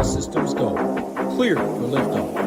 All systems go. Clear for liftoff.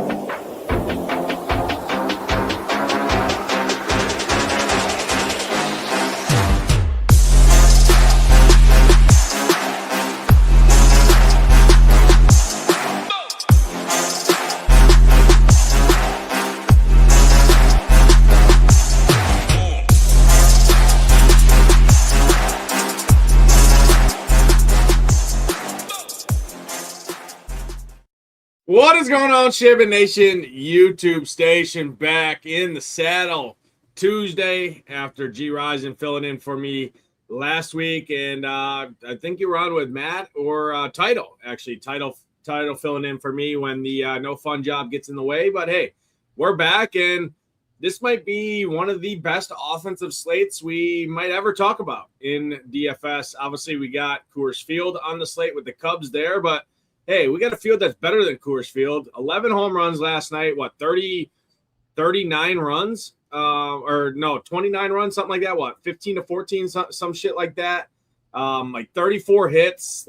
What is going on, Shipping Nation YouTube station? Back in the saddle Tuesday after Gyiraszin filling in for me last week, and I think you were on with Matt or Title. Actually, Title filling in for me when the no fun job gets in the way. But hey, we're back, and this might be one of the best offensive slates we might ever talk about in DFS. Obviously, we got Coors Field on the slate with the Cubs there, but hey, we got a field that's better than Coors Field. 11 home runs last night. 39 runs? 29 runs, something like that. 15 to 14, some shit like that. 34 hits,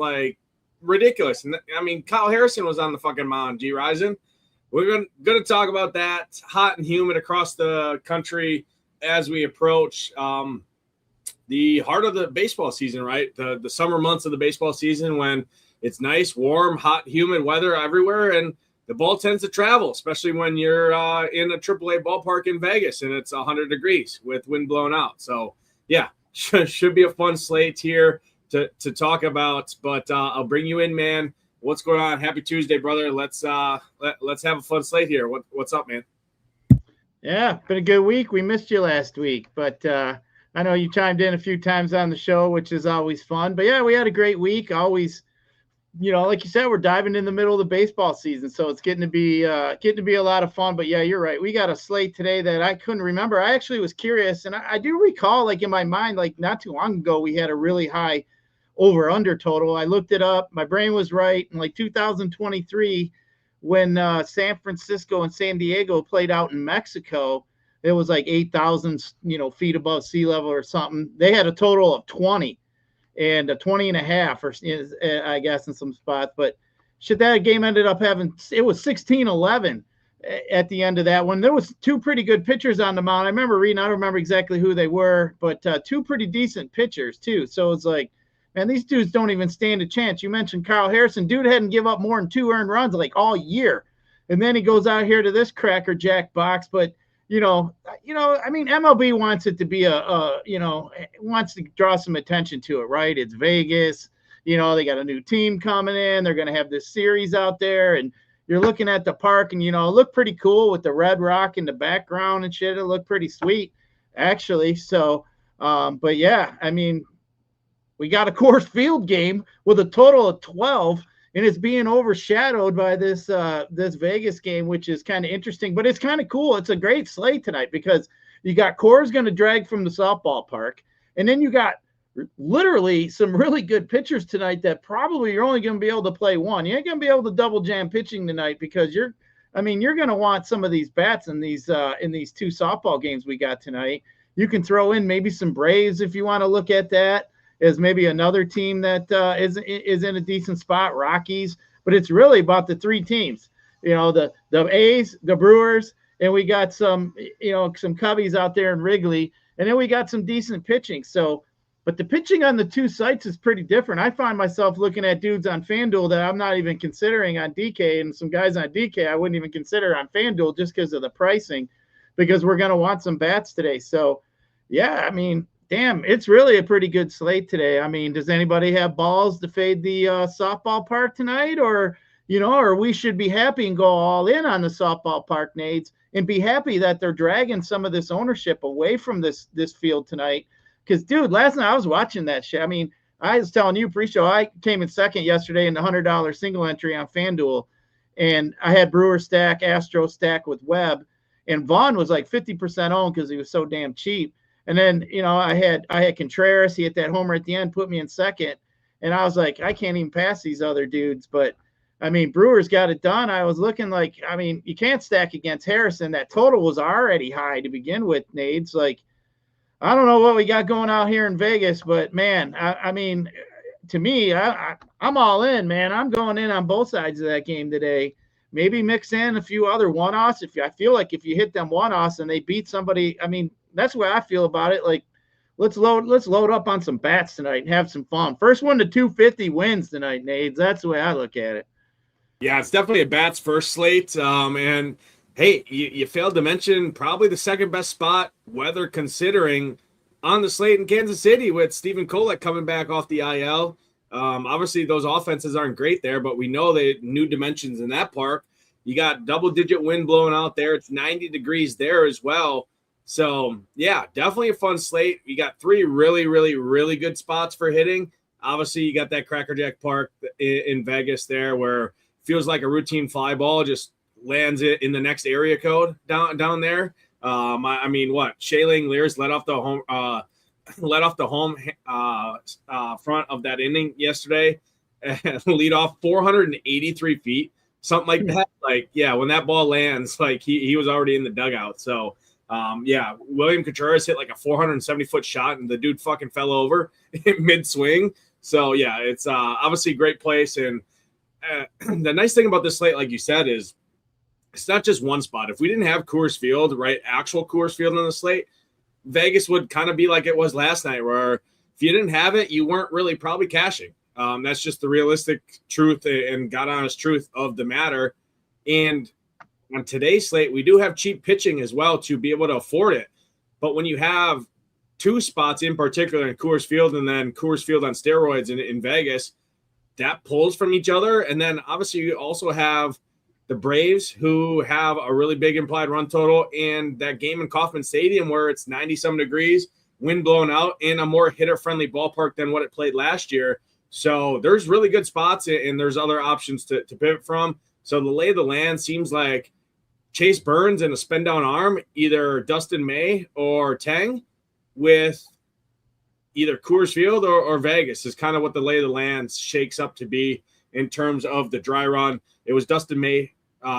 ridiculous. And I mean, Kyle Harrison was on the fucking mound, Gyiraszin. We're going to talk about that. Hot and humid across the country as we approach the heart of the baseball season, right? The summer months of the baseball season when it's nice, warm, hot, humid weather everywhere, and the ball tends to travel, especially when you're in a AAA ballpark in Vegas and it's 100 degrees with wind blown out. So, yeah, should be a fun slate here to talk about. But I'll bring you in, man. What's going on? Happy Tuesday, brother. Let's have a fun slate here. What's up, man? Yeah, been a good week. We missed you last week, but I know you chimed in a few times on the show, which is always fun. But yeah, we had a great week. Always. Like you said, we're diving in the middle of the baseball season, so it's getting to be a lot of fun. But yeah, you're right. We got a slate today that I couldn't remember. I actually was curious, and I do recall, in my mind, not too long ago, we had a really high over/under total. I looked it up. My brain was right. In 2023, when San Francisco and San Diego played out in Mexico, it was 8,000 feet above sea level or something. They had a total of 20. And a 20 and a half, or I guess in some spots, but that game ended up it was 16-11 at the end of that one. There was two pretty good pitchers on the mound. I remember reading, I don't remember exactly who they were, but two pretty decent pitchers too. So it's man, these dudes don't even stand a chance. You mentioned Kyle Harrison. Dude hadn't give up more than 2 earned runs all year. And then he goes out here to this Cracker Jack box, but I mean, MLB wants it to be wants to draw some attention to it, right? It's Vegas, they got a new team coming in. They're going to have this series out there, and you're looking at the park, and, it looked pretty cool with the red rock in the background and shit. It looked pretty sweet, actually. So, but yeah, I mean, we got a Coors Field game with a total of 12. And it's being overshadowed by this Vegas game, which is kind of interesting, but it's kind of cool. It's a great slate tonight because you got Coors going to drag from the softball park, and then you got literally some really good pitchers tonight that probably you're only going to be able to play one. You ain't going to be able to double jam pitching tonight because you're going to want some of these bats in these 2 softball games we got tonight. You can throw in maybe some Braves if you want to look at that as maybe another team that is in a decent spot, Rockies. But it's really about the 3 teams, the A's, the Brewers, and we got some Cubbies out there in Wrigley, and then we got some decent pitching. So, but the pitching on the 2 sites is pretty different. I find myself looking at dudes on FanDuel that I'm not even considering on DK, and some guys on DK I wouldn't even consider on FanDuel just because of the pricing, because we're going to want some bats today. So, yeah, I mean, damn, it's really a pretty good slate today. I mean, does anybody have balls to fade the softball park tonight, or we should be happy and go all in on the softball park nades and be happy that they're dragging some of this ownership away from this field tonight? Because, dude, last night I was watching that shit. I mean, I was telling you pre-show, I came in second yesterday in the $100 single entry on FanDuel, and I had Brewer stack, Astros stack with Webb, and Vaughn was 50% owned because he was so damn cheap. And then, I had Contreras. He hit that homer at the end, put me in second. And I was like, I can't even pass these other dudes. But, I mean, Brewers got it done. I was looking you can't stack against Harrison. That total was already high to begin with, Nades. I don't know what we got going out here in Vegas, but, man, I mean, to me, I'm all in, man. I'm going in on both sides of that game today. Maybe mix in a few other one-offs. I feel like if you hit them one-offs and they beat somebody, I mean, that's the way I feel about it. Like, let's load up on some bats tonight and have some fun. First one to 250 wins tonight, Nades. That's the way I look at it. Yeah, it's definitely a bats first slate. And hey, you failed to mention probably the second best spot, weather considering, on the slate in Kansas City with Stephen Kolek coming back off the IL. Obviously, those offenses aren't great there, but we know they new dimensions in that park. You got double-digit wind blowing out there. It's 90 degrees there as well. So, yeah, definitely a fun slate. You got 3 really, really, really good spots for hitting. Obviously, you got that Crackerjack Park in Vegas there where it feels like a routine fly ball just lands it in the next area code down there. I mean, what? Shailing Lears let off the home front of that inning yesterday and lead off 483 feet, something like that. Like, yeah, when that ball lands, like he was already in the dugout. So, yeah, William Contreras hit like a 470-foot shot and the dude fucking fell over in mid-swing. So, yeah, it's obviously a great place. And the nice thing about this slate, like you said, is it's not just one spot. If we didn't have Coors Field, right, actual Coors Field on the slate, Vegas would kind of be like it was last night, where if you didn't have it, you weren't really probably cashing. That's just the realistic truth and God honest truth of the matter. And on today's slate, we do have cheap pitching as well to be able to afford it. But when you have 2 spots in particular in Coors Field and then Coors Field on steroids in Vegas, that pulls from each other. And then obviously you also have the Braves, who have a really big implied run total, and that game in Kauffman Stadium where it's 90-some degrees, wind blowing out, in a more hitter-friendly ballpark than what it played last year. So there's really good spots, and there's other options to pivot from. So the lay of the land seems like Chase Burns and a spin-down arm, either Dustin May or Tang, with either Coors Field or Vegas is kind of what the lay of the land shakes up to be in terms of the dry run. It was Dustin May,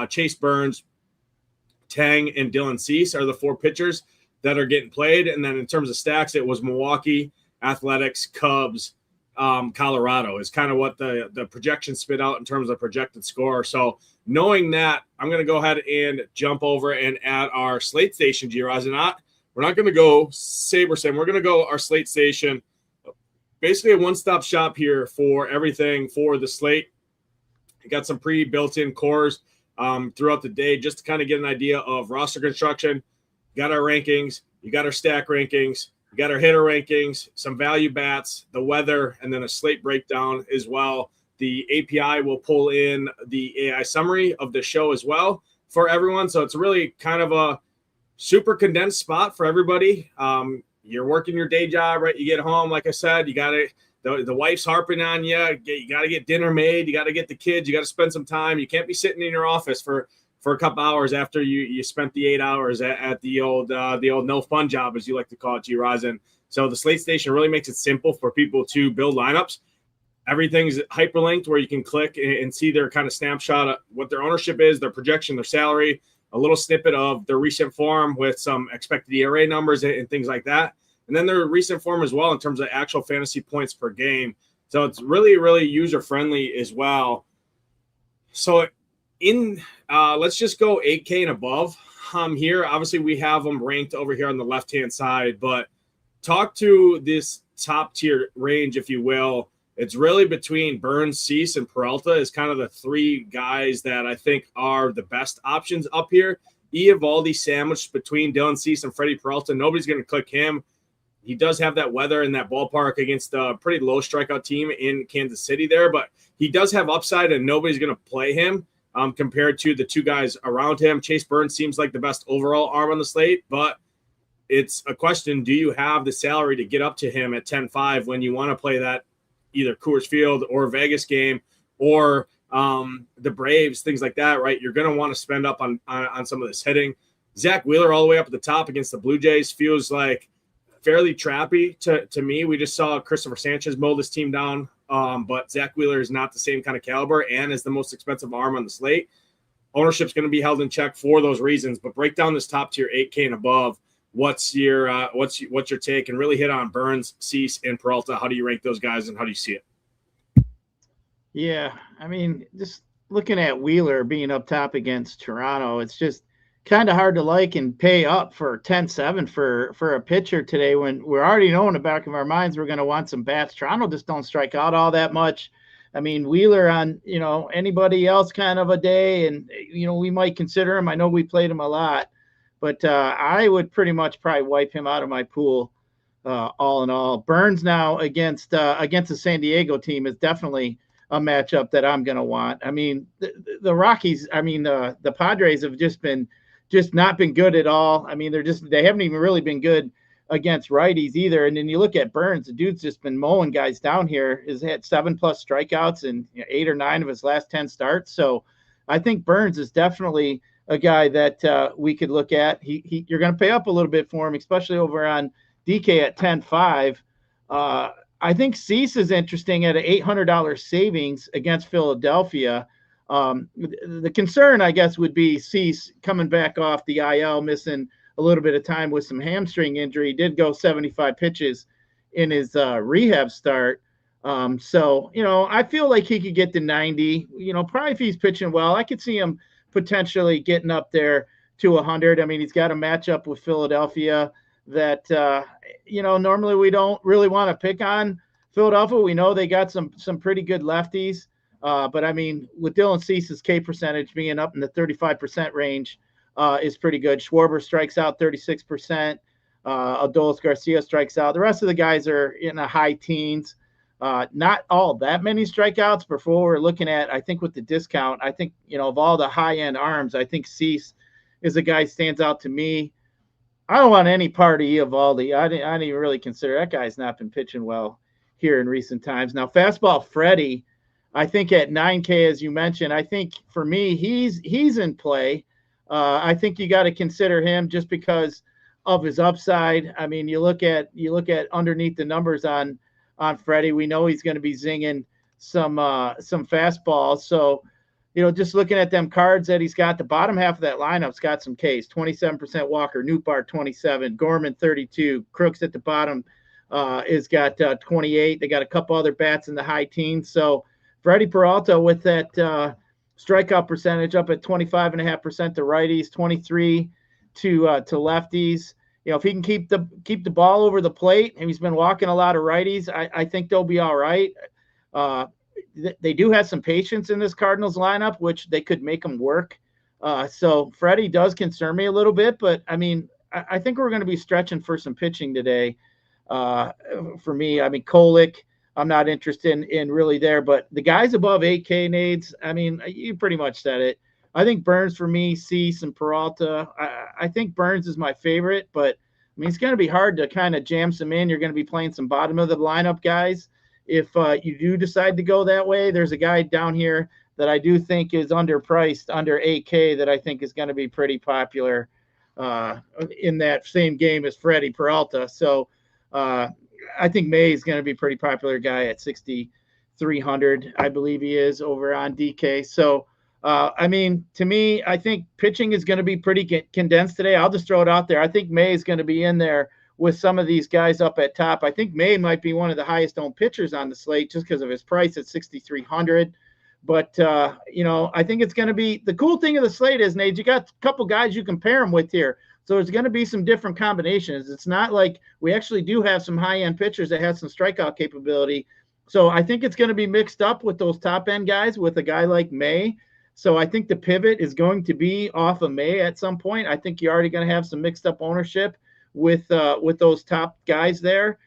Chase Burns, Tang, and Dylan Cease are the 4 pitchers that are getting played. And then in terms of stacks, it was Milwaukee, Athletics, Cubs, Colorado is kind of what the projection spit out in terms of projected score. So knowing that, I'm going to go ahead and jump over and add our Slate station, Gyiraszin. We're not going to go SaberSim. We're going to go our Slate station. Basically a one-stop shop here for everything for the slate. You got some pre-built-in cores throughout the day just to kind of get an idea of roster construction. You got our rankings. You got our stack rankings. You got our hitter rankings, some value bats, the weather, and then a slate breakdown as well. The API will pull in the AI summary of the show as well for everyone. So it's really kind of a super condensed spot for everybody. You're working your day job, right? You get home, like I said, you got to the wife's harping on you. You got to get dinner made. You got to get the kids. You got to spend some time. You can't be sitting in your office for a couple hours after you spent the 8 hours at the old no fun job, as you like to call it, Gyiraszin. So the Slate Station really makes it simple for people to build lineups. Everything's hyperlinked where you can click and see their kind of snapshot of what their ownership is, their projection, their salary, a little snippet of their recent form with some expected ERA numbers and things like that. And then their recent form as well in terms of actual fantasy points per game. So it's really, really user-friendly as well. So let's just go 8K and above here. Obviously, we have them ranked over here on the left-hand side, but talk to this top-tier range, if you will. It's really between Burns, Cease, and Peralta is kind of the 3 guys that I think are the best options up here. Eovaldi sandwiched between Dylan Cease and Freddie Peralta. Nobody's going to click him. He does have that weather in that ballpark against a pretty low strikeout team in Kansas City there, but he does have upside, and nobody's going to play him compared to the 2 guys around him. Chase Burns seems like the best overall arm on the slate, but it's a question, do you have the salary to get up to him at 10-5 when you want to play that either Coors Field or Vegas game or the Braves, things like that, right? You're going to want to spend up on some of this hitting. Zach Wheeler all the way up at the top against the Blue Jays feels like fairly trappy to me. We just saw Christopher Sanchez mow this team down, but Zach Wheeler is not the same kind of caliber and is the most expensive arm on the slate. Ownership's going to be held in check for those reasons, but break down this top tier 8K and above. What's your take, and really hit on Burns, Cease, and Peralta? How do you rank those guys, and how do you see it? Yeah, I mean, just looking at Wheeler being up top against Toronto, it's just kind of hard to like and pay up for 10-7 for a pitcher today when we're already know in the back of our minds we're going to want some bats. Toronto just don't strike out all that much. I mean, Wheeler on, anybody else kind of a day, and we might consider him. I know we played him a lot, but I would pretty much probably wipe him out of my pool. All in all, Burns now against the San Diego team is definitely a matchup that I'm going to want. I mean, the Rockies, the Padres have just not been good at all. I mean, they haven't even really been good against righties either. And then you look at Burns, the dude's just been mowing guys down here. Has had 7+ strikeouts in 8 or 9 of his last 10 starts. So I think Burns is definitely a guy that we could look at. You're going to pay up a little bit for him, especially over on DK at 10.5. I think Cease is interesting at an $800 savings against Philadelphia. The concern, I guess, would be Cease coming back off the IL, missing a little bit of time with some hamstring injury. He did go 75 pitches in his rehab start. So, I feel like he could get to 90. Probably if he's pitching well, I could see him potentially getting up there to 100. I mean, he's got a matchup with Philadelphia that, normally we don't really want to pick on Philadelphia. We know they got some pretty good lefties. But I mean, with Dylan Cease's K percentage being up in the 35% range is pretty good. Schwarber strikes out 36%. Adolis Garcia strikes out. The rest of the guys are in the high teens. Not all that many strikeouts before we're looking at, I think with the discount, I think, of all the high end arms, I think Cease is a guy stands out to me. I don't want any part of Eovaldi. I didn't even really consider that guy's not been pitching well here in recent times. Now, fastball Freddie, I think at 9K, as you mentioned, I think for me, he's in play. I think you got to consider him just because of his upside. I mean, you look at underneath the numbers on Freddie. We know he's going to be zinging some fastballs. So, just looking at them cards that he's got, the bottom half of that lineup's got some Ks. 27% Walker, Newbar 27, Gorman 32, Crooks at the bottom is got 28. They got a couple other bats in the high teens. So Freddie Peralta with that strikeout percentage up at 25.5% to righties, 23 to lefties. If he can keep the ball over the plate, and he's been walking a lot of righties, I think they'll be all right. They do have some patience in this Cardinals lineup, which they could make them work. So Freddie does concern me a little bit, but I mean, I think we're going to be stretching for some pitching today. For me, I mean, Kolick, I'm not interested in really there, but the guys above 8K Nades, I mean, you pretty much said it. I think Burns for me, Cease and Peralta. I think Burns is my favorite, but I mean, it's going to be hard to kind of jam some in. You're going to be playing some bottom of the lineup guys. If you do decide to go that way, there's a guy down here that I do think is underpriced, under 8K, that I think is going to be pretty popular in that same game as Freddie Peralta. So I think May is going to be a pretty popular guy at 6,300, I believe he is, over on DK. So, I mean, to me, I think pitching is going to be pretty condensed today. I'll just throw it out there. I think May is going to be in there with some of these guys up at top. I think May might be one of the highest owned pitchers on the slate just because of his price at 6,300. But, I think it's going to be the cool thing of the slate is, Nate, you got a couple guys you can pair them with here. So there's going to be some different combinations. It's not like we actually do have some high-end pitchers that have some strikeout capability. So I think it's going to be mixed up with those top-end guys with a guy like May. So I think the pivot is going to be off of May at some point. I think you're already going to have some mixed-up ownership with those top guys there.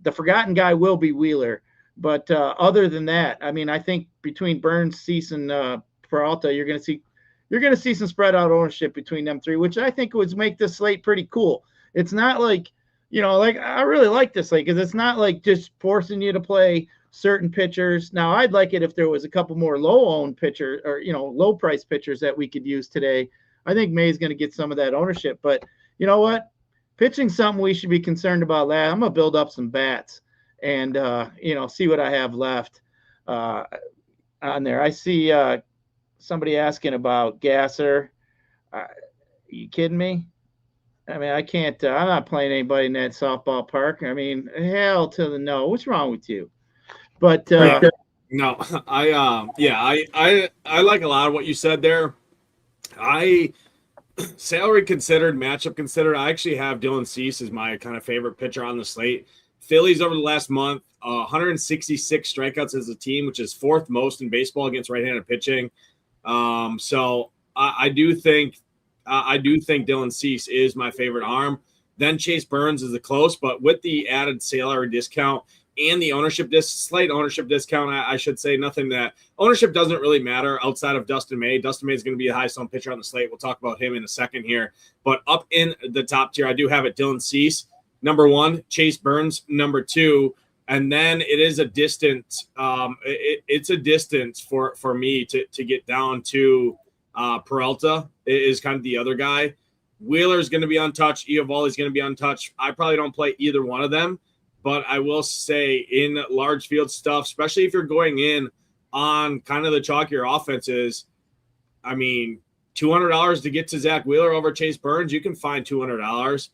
The forgotten guy will be Wheeler. But other than that, I mean, I think between Burns, Cease, and Peralta, you're going to see some spread out ownership between them three, which I think would make this slate pretty cool. It's not like, I really like this slate because it's not like just forcing you to play certain pitchers. Now, I'd like it if there was a couple more low-owned pitchers or, low-price pitchers that we could use today. I think May's going to get some of that ownership. But you know what? Pitching's something we should be concerned about. I'm going to build up some bats and, see what I have left on there. I see somebody asking about Gasser. You kidding me? I mean, I can't. I'm not playing anybody in that softball park. I mean, hell to the no. What's wrong with you? But No, I like a lot of what you said there. I salary considered, matchup considered, I actually have Dylan Cease as my kind of favorite pitcher on the slate. Phillies over the last month, 166 strikeouts as a team, which is fourth most in baseball against right-handed pitching. So I do think Dylan Cease is my favorite arm. Then Chase Burns is the close, but with the added salary discount and the slight ownership discount, I should say, nothing that ownership doesn't really matter outside of Dustin May. Dustin May is going to be the highest owned pitcher on the slate. We'll talk about him in a second here. But up in the top tier, I do have it Dylan Cease, number one, Chase Burns, number two. And then it is a distance. It's a distance for me to get down to Peralta is kind of the other guy. Wheeler's going to be untouched. Eovaldi's going to be untouched. I probably don't play either one of them, but I will say in large field stuff, especially if you're going in on kind of the chalkier offenses, I mean, $200 to get to Zach Wheeler over Chase Burns, you can find $200.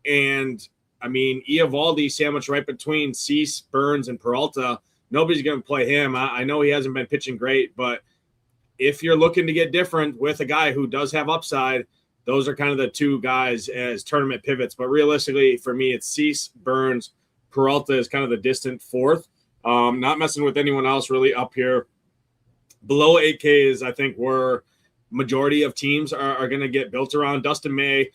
And I mean, Eovaldi sandwiched right between Cease, Burns, and Peralta. Nobody's going to play him. I know he hasn't been pitching great, but if you're looking to get different with a guy who does have upside, those are kind of the two guys as tournament pivots. But realistically, for me, it's Cease, Burns, Peralta is kind of the distant fourth. Not messing with anyone else really up here. Below 8K is, I think, where majority of teams are going to get built around. Dustin May,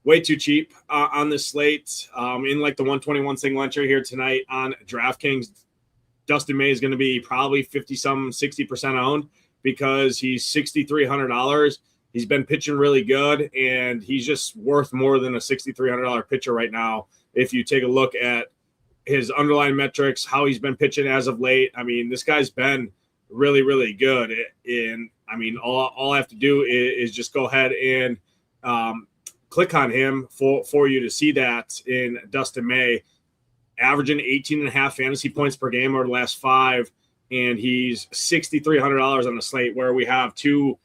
way too cheap on this slate. In like the 121 single entry here tonight on DraftKings, Dustin May is going to be probably 60% owned because he's $6,300. He's been pitching really good, and he's just worth more than a $6,300 pitcher right now. If you take a look at his underlying metrics, how he's been pitching as of late, I mean, this guy's been really, really good. And I mean, all I have to do is just go ahead and click on him for you to see that in Dustin May, averaging 18.5 fantasy points per game over the last 5, and he's $6,300 on the slate, where we have two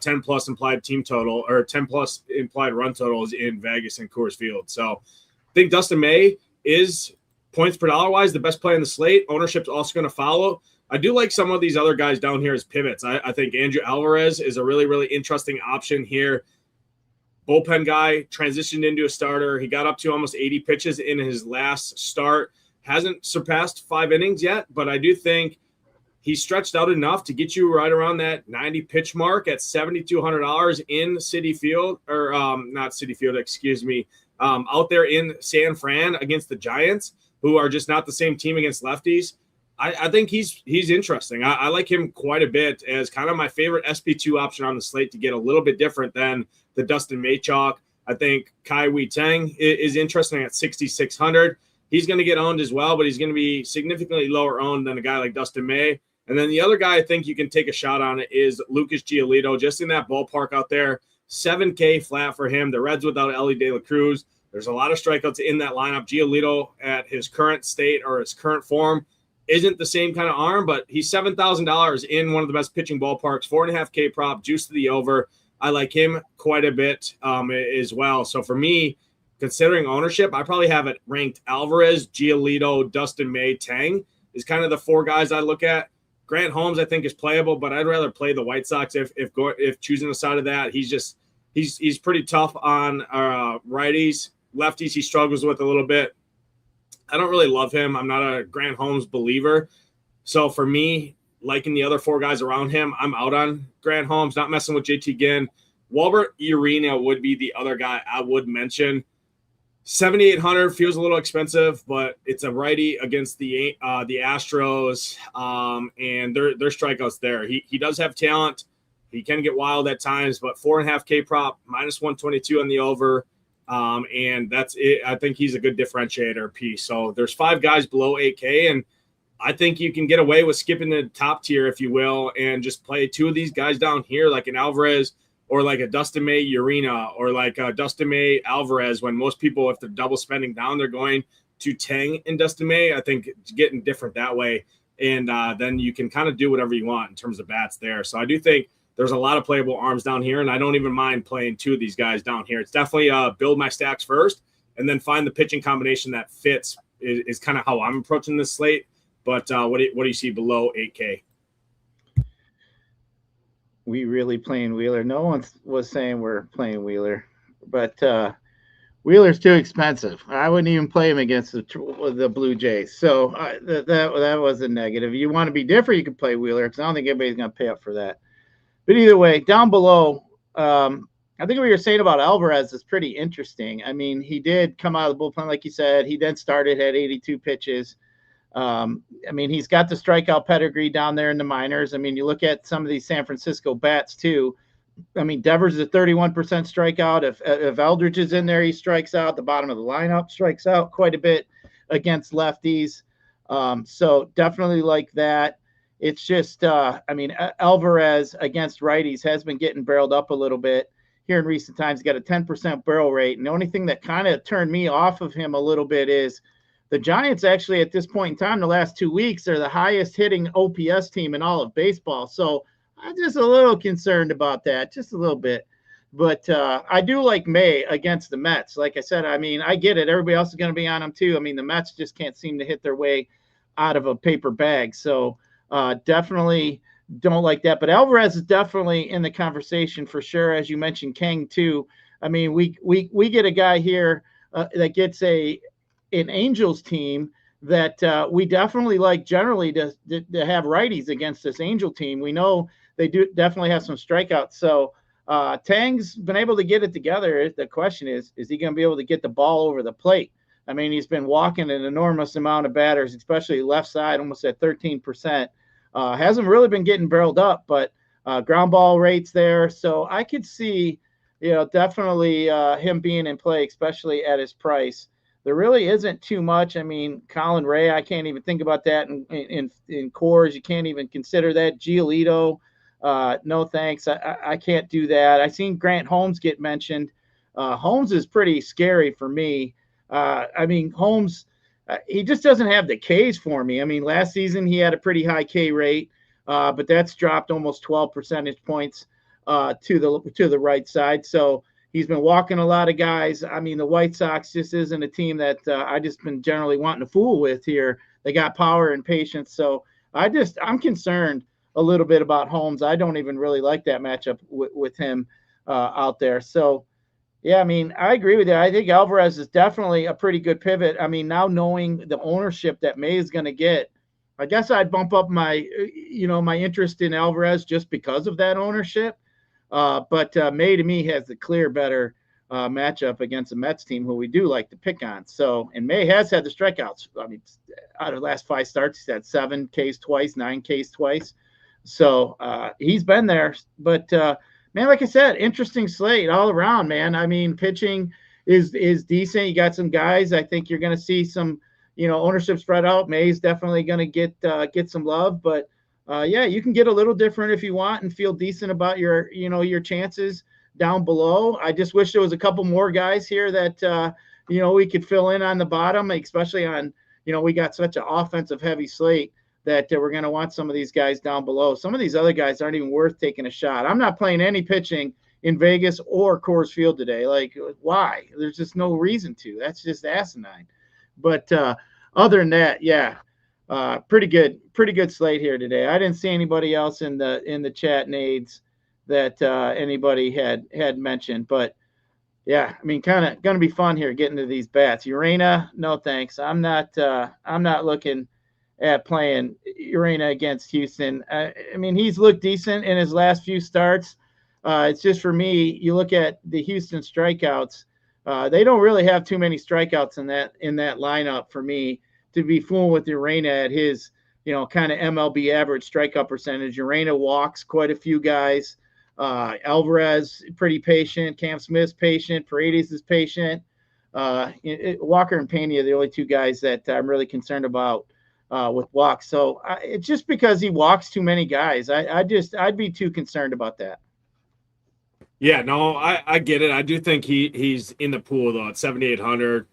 10 plus implied team total or 10 plus implied run totals in Vegas and Coors Field. So I think Dustin May is points per dollar wise the best play on the slate. Ownership's also going to follow. I do like some of these other guys down here as pivots. I think Andrew Alvarez is a really, really interesting option here. Bullpen guy, transitioned into a starter. He got up to almost 80 pitches in his last start. Hasn't surpassed 5 innings yet, but I do think he's stretched out enough to get you right around that 90 pitch mark at $7,200 in Citi Field, or not Citi Field, excuse me, out there in San Fran against the Giants, who are just not the same team against lefties. I think he's interesting. I like him quite a bit as kind of my favorite SP2 option on the slate to get a little bit different than the Dustin May chalk. I think Kai Wei Teng is interesting at 6,600. He's going to get owned as well, but he's going to be significantly lower owned than a guy like Dustin May. And then the other guy I think you can take a shot on it is Lucas Giolito, just in that ballpark out there. 7K flat for him. The Reds without Ellie De La Cruz. There's a lot of strikeouts in that lineup. Giolito at his current state or his current form isn't the same kind of arm, but he's $7,000 in one of the best pitching ballparks. 4.5K prop, juice to the over. I like him quite a bit as well. So for me, considering ownership, I probably have it ranked Alvarez, Giolito, Dustin May, Tang is kind of the 4 guys I look at. Grant Holmes, I think, is playable, but I'd rather play the White Sox if choosing a side of that. He's pretty tough on righties. Lefties he struggles with a little bit. I don't really love him. I'm not a Grant Holmes believer. So for me, liking the other 4 guys around him, I'm out on Grant Holmes, not messing with JT Ginn. Walbert Urena would be the other guy I would mention. 7,800 feels a little expensive, but it's a righty against the Astros, and their strikeouts there. He does have talent. He can get wild at times, but 4.5K prop, -122 on the over. And that's it. I think he's a good differentiator piece. So there's 5 guys below 8K, and I think you can get away with skipping the top tier, if you will, and just play 2 of these guys down here, like an Alvarez or like a Dustin May Urena or like a Dustin May Alvarez, when most people, if they're double spending down, they're going to Tang and Dustin May. I think it's getting different that way. And then you can kind of do whatever you want in terms of bats there. So I do think there's a lot of playable arms down here, and I don't even mind playing 2 of these guys down here. It's definitely build my stacks first and then find the pitching combination that fits is kind of how I'm approaching this slate. But what do you see below 8K? we really playing Wheeler? No one was saying we're playing Wheeler, but Wheeler's too expensive. I wouldn't even play him against the Blue Jays. So that was a negative. You want to be different, you can play Wheeler because I don't think anybody's going to pay up for that. But either way, down below, I think what you're saying about Alvarez is pretty interesting. I mean, he did come out of the bullpen, like you said. He then started at 82 pitches. I mean, he's got the strikeout pedigree down there in the minors. I mean, you look at some of these San Francisco bats too. I mean, Devers is a 31% strikeout. If Eldridge is in there, he strikes out. The bottom of the lineup strikes out quite a bit against lefties. So definitely like that. It's just, I mean, Alvarez against righties has been getting barreled up a little bit here in recent times. He's got a 10% barrel rate. And the only thing that kind of turned me off of him a little bit is the Giants actually at this point in time, the last 2 weeks, are the highest hitting OPS team in all of baseball. So I'm just a little concerned about that, just a little bit. But I do like May against the Mets. Like I said, I mean, I get it. Everybody else is going to be on them too. I mean, the Mets just can't seem to hit their way out of a paper bag. So definitely don't like that. But Alvarez is definitely in the conversation for sure. As you mentioned, Kang too. I mean, we get a guy here that gets an Angels team that we definitely like generally to have righties against this Angel team. We know they do definitely have some strikeouts. So Tang's been able to get it together. The question is he going to be able to get the ball over the plate? I mean, he's been walking an enormous amount of batters, especially left side, almost at 13%. Hasn't really been getting barreled up, but ground ball rates there. So I could see, definitely him being in play, especially at his price. There really isn't too much. I mean, Colin Ray, I can't even think about that in cores. You can't even consider that. Giolito, no thanks. I can't do that. I seen Grant Holmes get mentioned. Holmes is pretty scary for me. I mean, Holmes, he just doesn't have the Ks for me. I mean, last season he had a pretty high K rate, but that's dropped almost 12 percentage points to the right side. So he's been walking a lot of guys. I mean, the White Sox just isn't a team that I just been generally wanting to fool with here. They got power and patience. So I'm concerned a little bit about Holmes. I don't even really like that matchup with him out there. So, yeah, I mean, I agree with you. I think Alvarez is definitely a pretty good pivot. I mean, now knowing the ownership that May is going to get, I guess I'd bump up my interest in Alvarez just because of that ownership. But May to me has the clear better matchup against the Mets team, who we do like to pick on. So, and May has had the strikeouts. I mean, out of the last 5 starts, he's had 7 Ks twice, 9 Ks twice. So he's been there. But man, like I said, interesting slate all around, man. I mean, pitching is decent. You got some guys. I think you're going to see some, ownership spread out. May's definitely going to get some love, but yeah, you can get a little different if you want and feel decent about your chances down below. I just wish there was a couple more guys here that, we could fill in on the bottom, especially on, we got such an offensive heavy slate that we're going to want some of these guys down below. Some of these other guys aren't even worth taking a shot. I'm not playing any pitching in Vegas or Coors Field today. Like, why? There's just no reason to. That's just asinine. But other than that, yeah, pretty good slate here today. I didn't see anybody else in the chat nades that anybody had mentioned. But yeah, I mean, kind of going to be fun here getting to these bats. Urena, no thanks. I'm not looking at playing Urena against Houston. I mean, he's looked decent in his last few starts. It's just for me, you look at the Houston strikeouts. They don't really have too many strikeouts in that lineup for me to be fooling with Urena at his, kind of MLB average strikeout percentage. Urena walks quite a few guys. Alvarez, pretty patient. Cam Smith's patient. Paredes is patient. Walker and Pena are the only 2 guys that I'm really concerned about with walks. So it's just because he walks too many guys. I'd be too concerned about that. Yeah, no, I get it. I do think he's in the pool though at 7,800.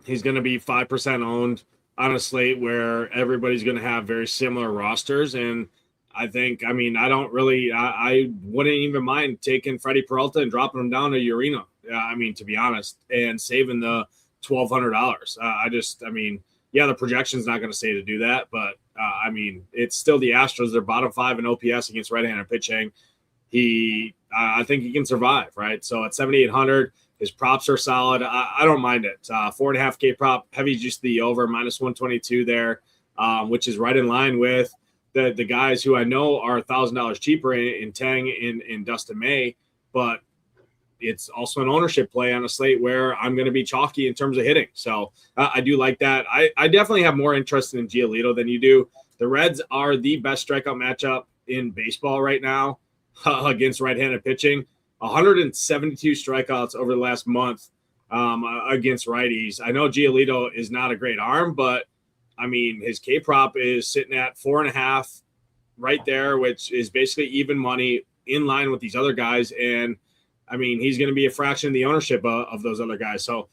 He's going to be 5% owned on a slate where everybody's going to have very similar rosters. And I think, I mean, I wouldn't even mind taking Freddie Peralta and dropping him down to Urena. I mean, to be honest, and saving the $1,200. Yeah, the projection's not going to say to do that, but I mean, it's still the Astros. They're bottom 5 in OPS against right-handed pitching. I think he can survive, right? So at 7,800, his props are solid. I don't mind it. 4.5K prop, heavy just the over, -122 there, which is right in line with the guys who I know are $1,000 cheaper in Tang and Dustin May, but it's also an ownership play on a slate where I'm going to be chalky in terms of hitting. So I do like that. I definitely have more interest in Giolito than you do. The Reds are the best strikeout matchup in baseball right now against right-handed pitching. 172 strikeouts over the last month against righties. I know Giolito is not a great arm, but I mean, his K prop is sitting at 4.5 right there, which is basically even money in line with these other guys. And I mean, he's going to be a fraction of the ownership of those other guys. So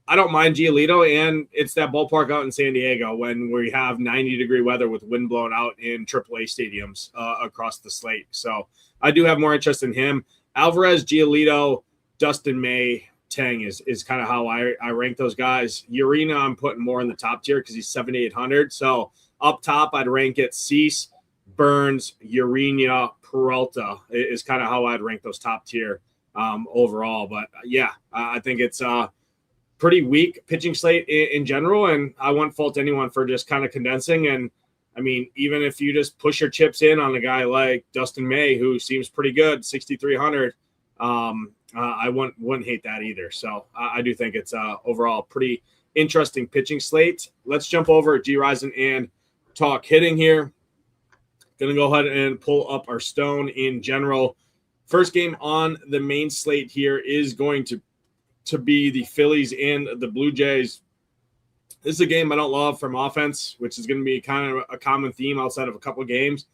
I don't mind Giolito, and it's that ballpark out in San Diego when we have 90-degree weather with wind blowing out in AAA stadiums across the slate. So I do have more interest in him. Alvarez, Giolito, Dustin May, Tang is kind of how I rank those guys. Urena, I'm putting more in the top tier because he's 7,800. So up top, I'd rank it Cease, Burns, Urena, Peralta is kind of how I'd rank those top tier overall. But yeah, I think it's pretty weak pitching slate in general, and I won't fault anyone for just kind of condensing. And I mean, even if you just push your chips in on a guy like Dustin May, who seems pretty good, 6,300, I wouldn't hate that either. So I do think it's overall pretty interesting pitching slate. Let's jump over Gyiraszin and talk hitting here. Going to go ahead and pull up our stone in general. First game on the main slate here is going to be the Phillies and the Blue Jays. This is a game I don't love from offense, which is going to be kind of a common theme outside of a couple of games.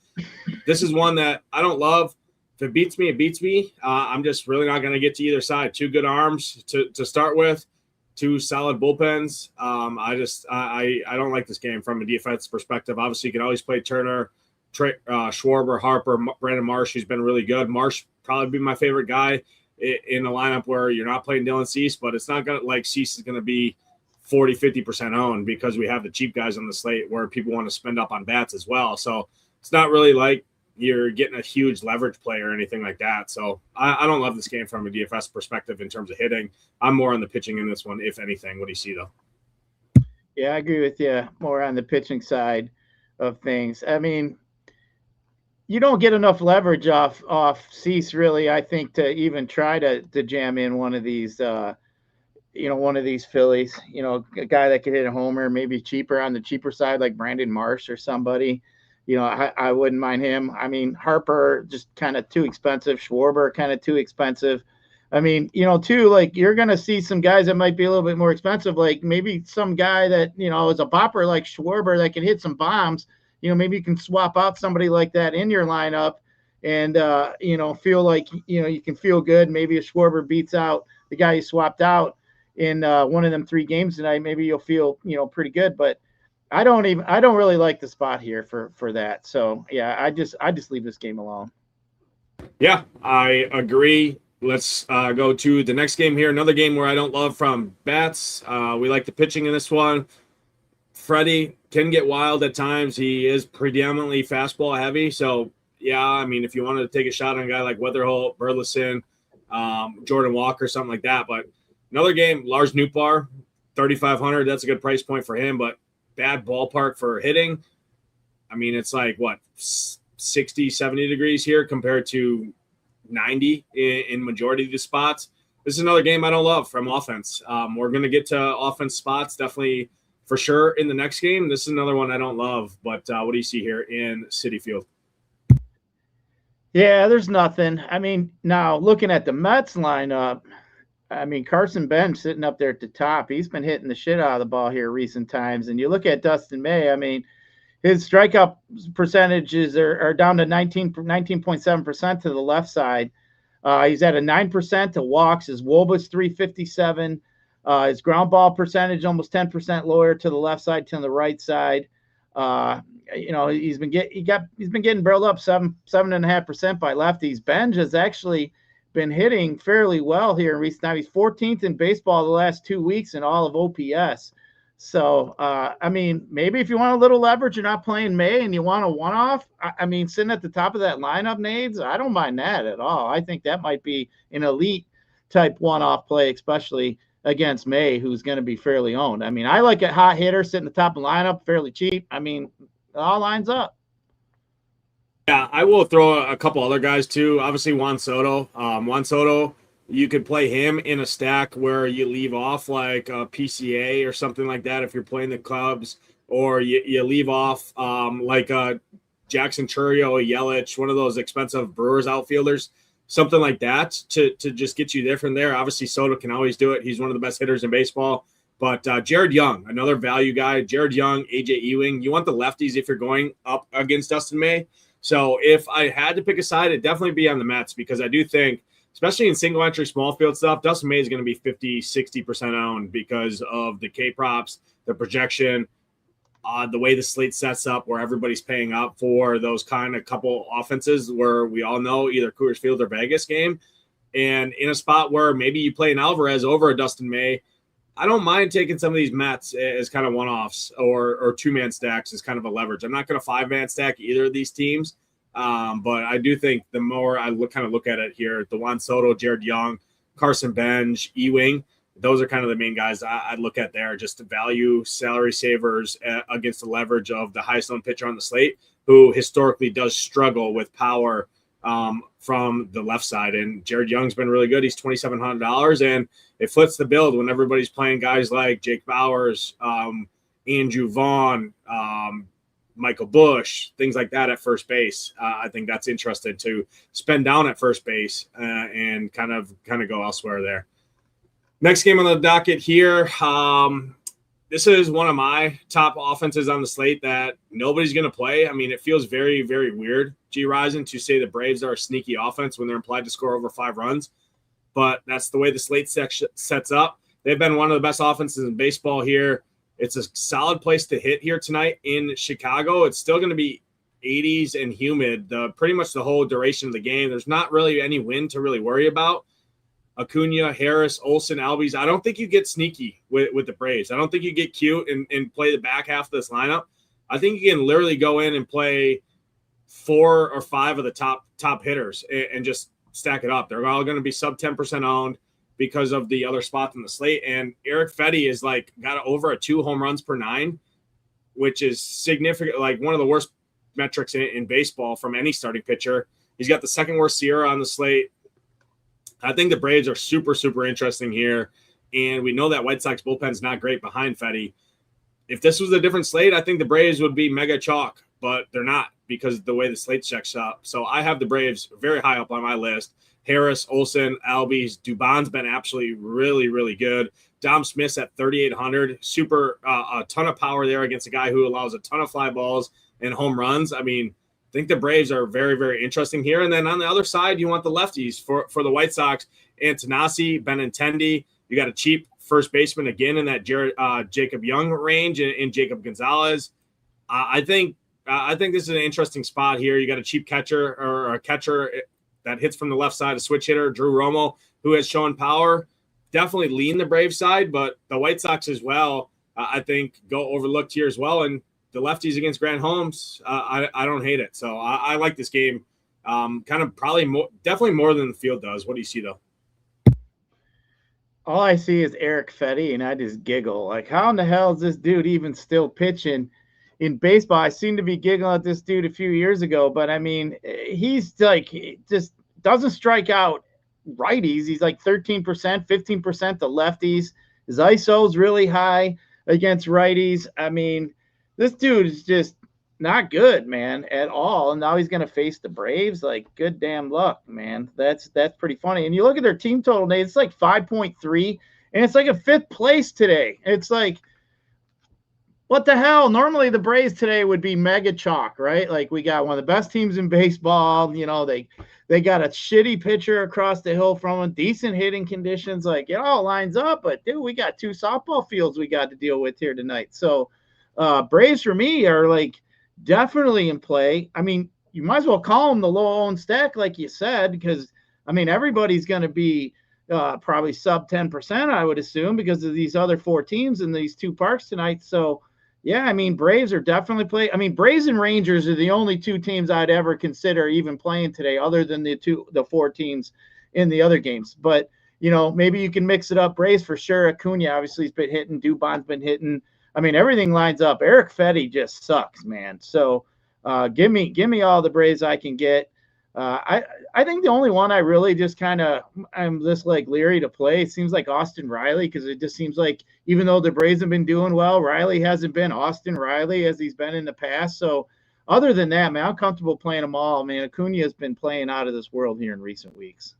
This is one that I don't love. If it beats me, it beats me. I'm just really not going to get to either side. Two good arms to start with, two solid bullpens. I don't like this game from a defense perspective. Obviously, you can always play Turner, Schwarber, Harper, Brandon Marsh, who's been really good. Marsh probably be my favorite guy in a lineup where you're not playing Dylan Cease, but it's not going to like Cease is going to be 40-50% owned because we have the cheap guys on the slate where people want to spend up on bats as well. So it's not really like you're getting a huge leverage play or anything like that. So I don't love this game from a DFS perspective in terms of hitting. I'm more on the pitching in this one, if anything. What do you see, though? Yeah, I agree with you. More on the pitching side of things. I mean, you don't get enough leverage off Cease, really, I think, to even try to jam in one of these one of these Phillies, a guy that could hit a homer, maybe cheaper on the cheaper side, like Brandon Marsh or somebody. I wouldn't mind him. I mean, Harper, just kind of too expensive. Schwarber, kind of too expensive. I mean, too, like you're going to see some guys that might be a little bit more expensive, like maybe some guy that, is a bopper like Schwarber that can hit some bombs. Maybe you can swap out somebody like that in your lineup and, feel like, you can feel good. Maybe if Schwarber beats out the guy you swapped out in one of them 3 games tonight, maybe you'll feel, pretty good. But I don't really like the spot here for that. So yeah, I just leave this game alone. Yeah, I agree. Let's go to the next game here. Another game where I don't love from bats. We like the pitching in this one. Freddie can get wild at times. He is predominantly fastball heavy. So yeah, I mean, if you wanted to take a shot on a guy like Weatherholt, Burleson, Jordan Walker, something like that. But another game, Lars Nootbaar, 3,500. That's a good price point for him, but bad ballpark for hitting. I mean, it's like, 60, 70 degrees here compared to 90 in majority of the spots. This is another game I don't love from offense. We're going to get to offense spots definitely for sure in the next game. This is another one I don't love, but what do you see here in Citi Field? Yeah, there's nothing. I mean, now looking at the Mets lineup, I mean, Carson Bench sitting up there at the top. He's been hitting the shit out of the ball here recent times. And you look at Dustin May, I mean, his strikeout percentages are down to 19.7% to the left side. He's at a 9% to walks. His WOBA's 357. His ground ball percentage almost 10% lower to the left side to the right side. He's been getting barreled up 7.5% by lefties. Benj has actually been hitting fairly well here in recent time. He's 14th in baseball the last 2 weeks in all of OPS. So, I mean, maybe if you want a little leverage, you're not playing May and you want a one-off, I mean, sitting at the top of that lineup, Nades, I don't mind that at all. I think that might be an elite type one-off play, especially against May, who's going to be fairly owned. I mean, I like a hot hitter sitting at the top of the lineup, fairly cheap. I mean, it all lines up. Yeah, I will throw a couple other guys too. Obviously, Juan Soto. Juan Soto, you could play him in a stack where you leave off like a PCA or something like that if you're playing the Cubs, or you leave off like a Jackson Chourio, a Yelich, one of those expensive Brewers outfielders, something like that to just get you there from there. Obviously, Soto can always do it. He's one of the best hitters in baseball. But Jared Young, another value guy. Jared Young, AJ Ewing. You want the lefties if you're going up against Dustin May. So if I had to pick a side, it'd definitely be on the Mets, because I do think, especially in single entry small field stuff, Dustin May is going to be 50-60% owned because of the K props, the projection, the way the slate sets up where everybody's paying up for those kind of couple offenses where we all know either Coors Field or Vegas game. And in a spot where maybe you play an Alvarez over a Dustin May, I don't mind taking some of these Mets as kind of one-offs or two-man stacks as kind of a leverage. I'm not going to five-man stack either of these teams, but I do think the more I look at it here, the Juan Soto, Jared Young, Carson Bench, Ewing, those are kind of the main guys I look at there, just to value salary savers against the leverage of the highest owned pitcher on the slate, who historically does struggle with power from the left side. And Jared Young's been really good. He's $2,700, and it flips the build when everybody's playing guys like Jake Bauers, Andrew Vaughn, Michael Bush, things like that at first base. I think that's interesting to spend down at first base and kind of go elsewhere there. Next game on the docket here. This is one of my top offenses on the slate that nobody's going to play. I mean, it feels very, very weird, Gyiraszin, to say the Braves are a sneaky offense when they're implied to score over 5 runs. But that's the way the slate sets up. They've been one of the best offenses in baseball here. It's a solid place to hit here tonight in Chicago. It's still going to be 80s and humid pretty much the whole duration of the game. There's not really any wind to really worry about. Acuna, Harris, Olsen, Albies. I don't think you get sneaky with the Braves. I don't think you get cute and play the back half of this lineup. I think you can literally go in and play 4 or 5 of the top hitters and just stack it up. They're all going to be sub 10% owned because of the other spots in the slate. And Eric Fetty is got over 2 home runs per 9, which is significant, like one of the worst metrics in baseball from any starting pitcher. He's got the second worst SIERA on the slate. I think the Braves are super, super interesting here. And we know that White Sox bullpen is not great behind Fetty. If this was a different slate, I think the Braves would be mega chalk, but they're not because of the way the slate checks up. So I have the Braves very high up on my list. Harris, Olsen, Albies, Dubon's been absolutely really, really good. Dom Smith's at 3,800. Super, a ton of power there against a guy who allows a ton of fly balls and home runs. I mean, I think the Braves are very, very interesting here. And then on the other side, you want the lefties for the White Sox. Antonasi, Benintendi. You got a cheap first baseman again in that Jacob Young range and Jacob Gonzalez. I think this is an interesting spot here. You got a cheap catcher or a catcher that hits from the left side, a switch hitter, Drew Romo, who has shown power. Definitely lean the Braves side, but the White Sox as well, I think, go overlooked here as well. And the lefties against Grant Holmes, I don't hate it. So I like this game kind of definitely more than the field does. What do you see, though? All I see is Eric Fetty, and I just giggle. Like, how in the hell is this dude even still pitching in baseball? I seem to be giggling at this dude a few years ago, but I mean, he's he just doesn't strike out righties. He's like 13%, 15% to lefties. His ISO is really high against righties. I mean, this dude is just not good, man, at all. And now he's going to face the Braves. Like, good damn luck, man. That's pretty funny. And you look at their team total, Nate, it's like 5.3, and it's like a 5th place today. It's like, what the hell? Normally the Braves today would be mega chalk, right? Like, we got one of the best teams in baseball. You know, they got a shitty pitcher across the hill from them, decent hitting conditions. Like, it all lines up. But, dude, we got 2 softball fields we got to deal with here tonight. So Braves for me are like definitely in play. I mean, you might as well call them the low-owned stack, like you said, because, I mean, everybody's going to be probably sub 10%, I would assume, because of these other 4 teams in these 2 parks tonight. So, yeah, I mean, Braves are definitely playing. I mean, Braves and Rangers are the only 2 teams I'd ever consider even playing today, other than the 4 teams in the other games. But, maybe you can mix it up. Braves for sure. Acuna obviously has been hitting. Dubon's been hitting. I mean, everything lines up. Eric Fetty just sucks, man. So give me all the Braves I can get. I think the only one I really just I'm just like leery to play. It seems like Austin Riley, because it just seems like even though the Braves have been doing well, Riley hasn't been Austin Riley as he's been in the past. So other than that, man, I'm comfortable playing them all. Man, Acuna has been playing out of this world here in recent weeks.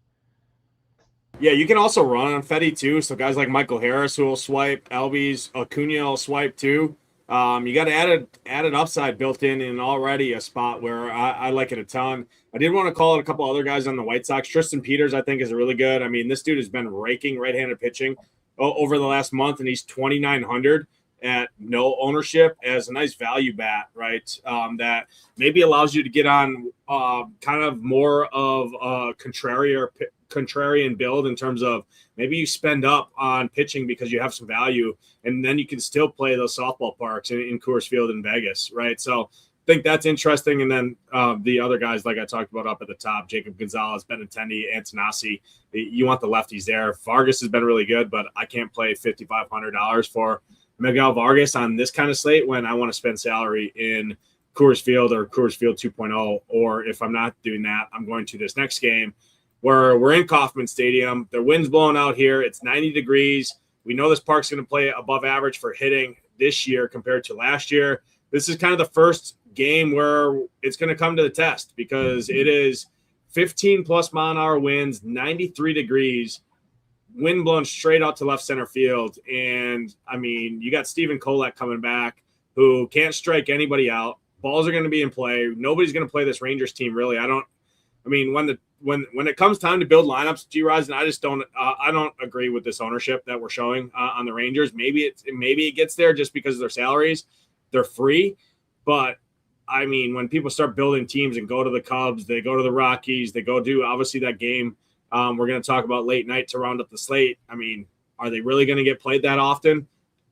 Yeah, you can also run on Fetty too. So guys like Michael Harris who will swipe, Albies, Acuna will swipe too. You got added upside built in and already a spot where I like it a ton. I did want to call it a couple other guys on the White Sox. Tristan Peters, I think, is really good. I mean, this dude has been raking right-handed pitching over the last month, and he's 2,900 at no ownership as a nice value bat, right? That maybe allows you to get on kind of more of a contrarian build in terms of maybe you spend up on pitching because you have some value, and then you can still play those softball parks in Coors Field in Vegas, right? So I think that's interesting. And then the other guys, like I talked about up at the top, Jacob Gonzalez, Benintendi, Antonasi, you want the lefties there. Vargas has been really good, but I can't play $5,500 for Miguel Vargas on this kind of slate when I want to spend salary in Coors Field or Coors Field 2.0. Or if I'm not doing that, I'm going to this next game where we're in Kauffman Stadium. The wind's blowing out here. It's 90 degrees. We know this park's going to play above average for hitting this year compared to last year. This is kind of the first game where it's going to come to the test because it is 15 plus mile an hour winds, 93 degrees, wind blowing straight out to left center field. And I mean, you got Stephen Kolek coming back who can't strike anybody out. Balls are going to be in play. Nobody's going to play this Rangers team, really. When it comes time to build lineups, Gyiraszin, I don't agree with this ownership that we're showing on the Rangers. Maybe it gets there just because of their salaries. They're free, but I mean, when people start building teams and go to the Cubs, they go to the Rockies, they go do obviously that game we're going to talk about late night to round up the slate. I mean, are they really going to get played that often?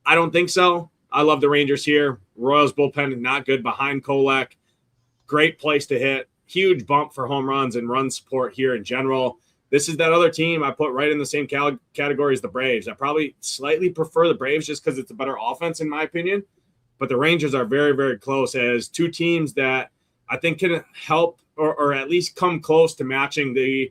I don't think so. I love the Rangers here. Royals bullpen not good behind Kolek. Great place to hit. Huge bump for home runs and run support here in general. This is that other team I put right in the same category as the Braves. I probably slightly prefer the Braves just because it's a better offense in my opinion. But the Rangers are very, very close as 2 teams that I think can help or at least come close to matching the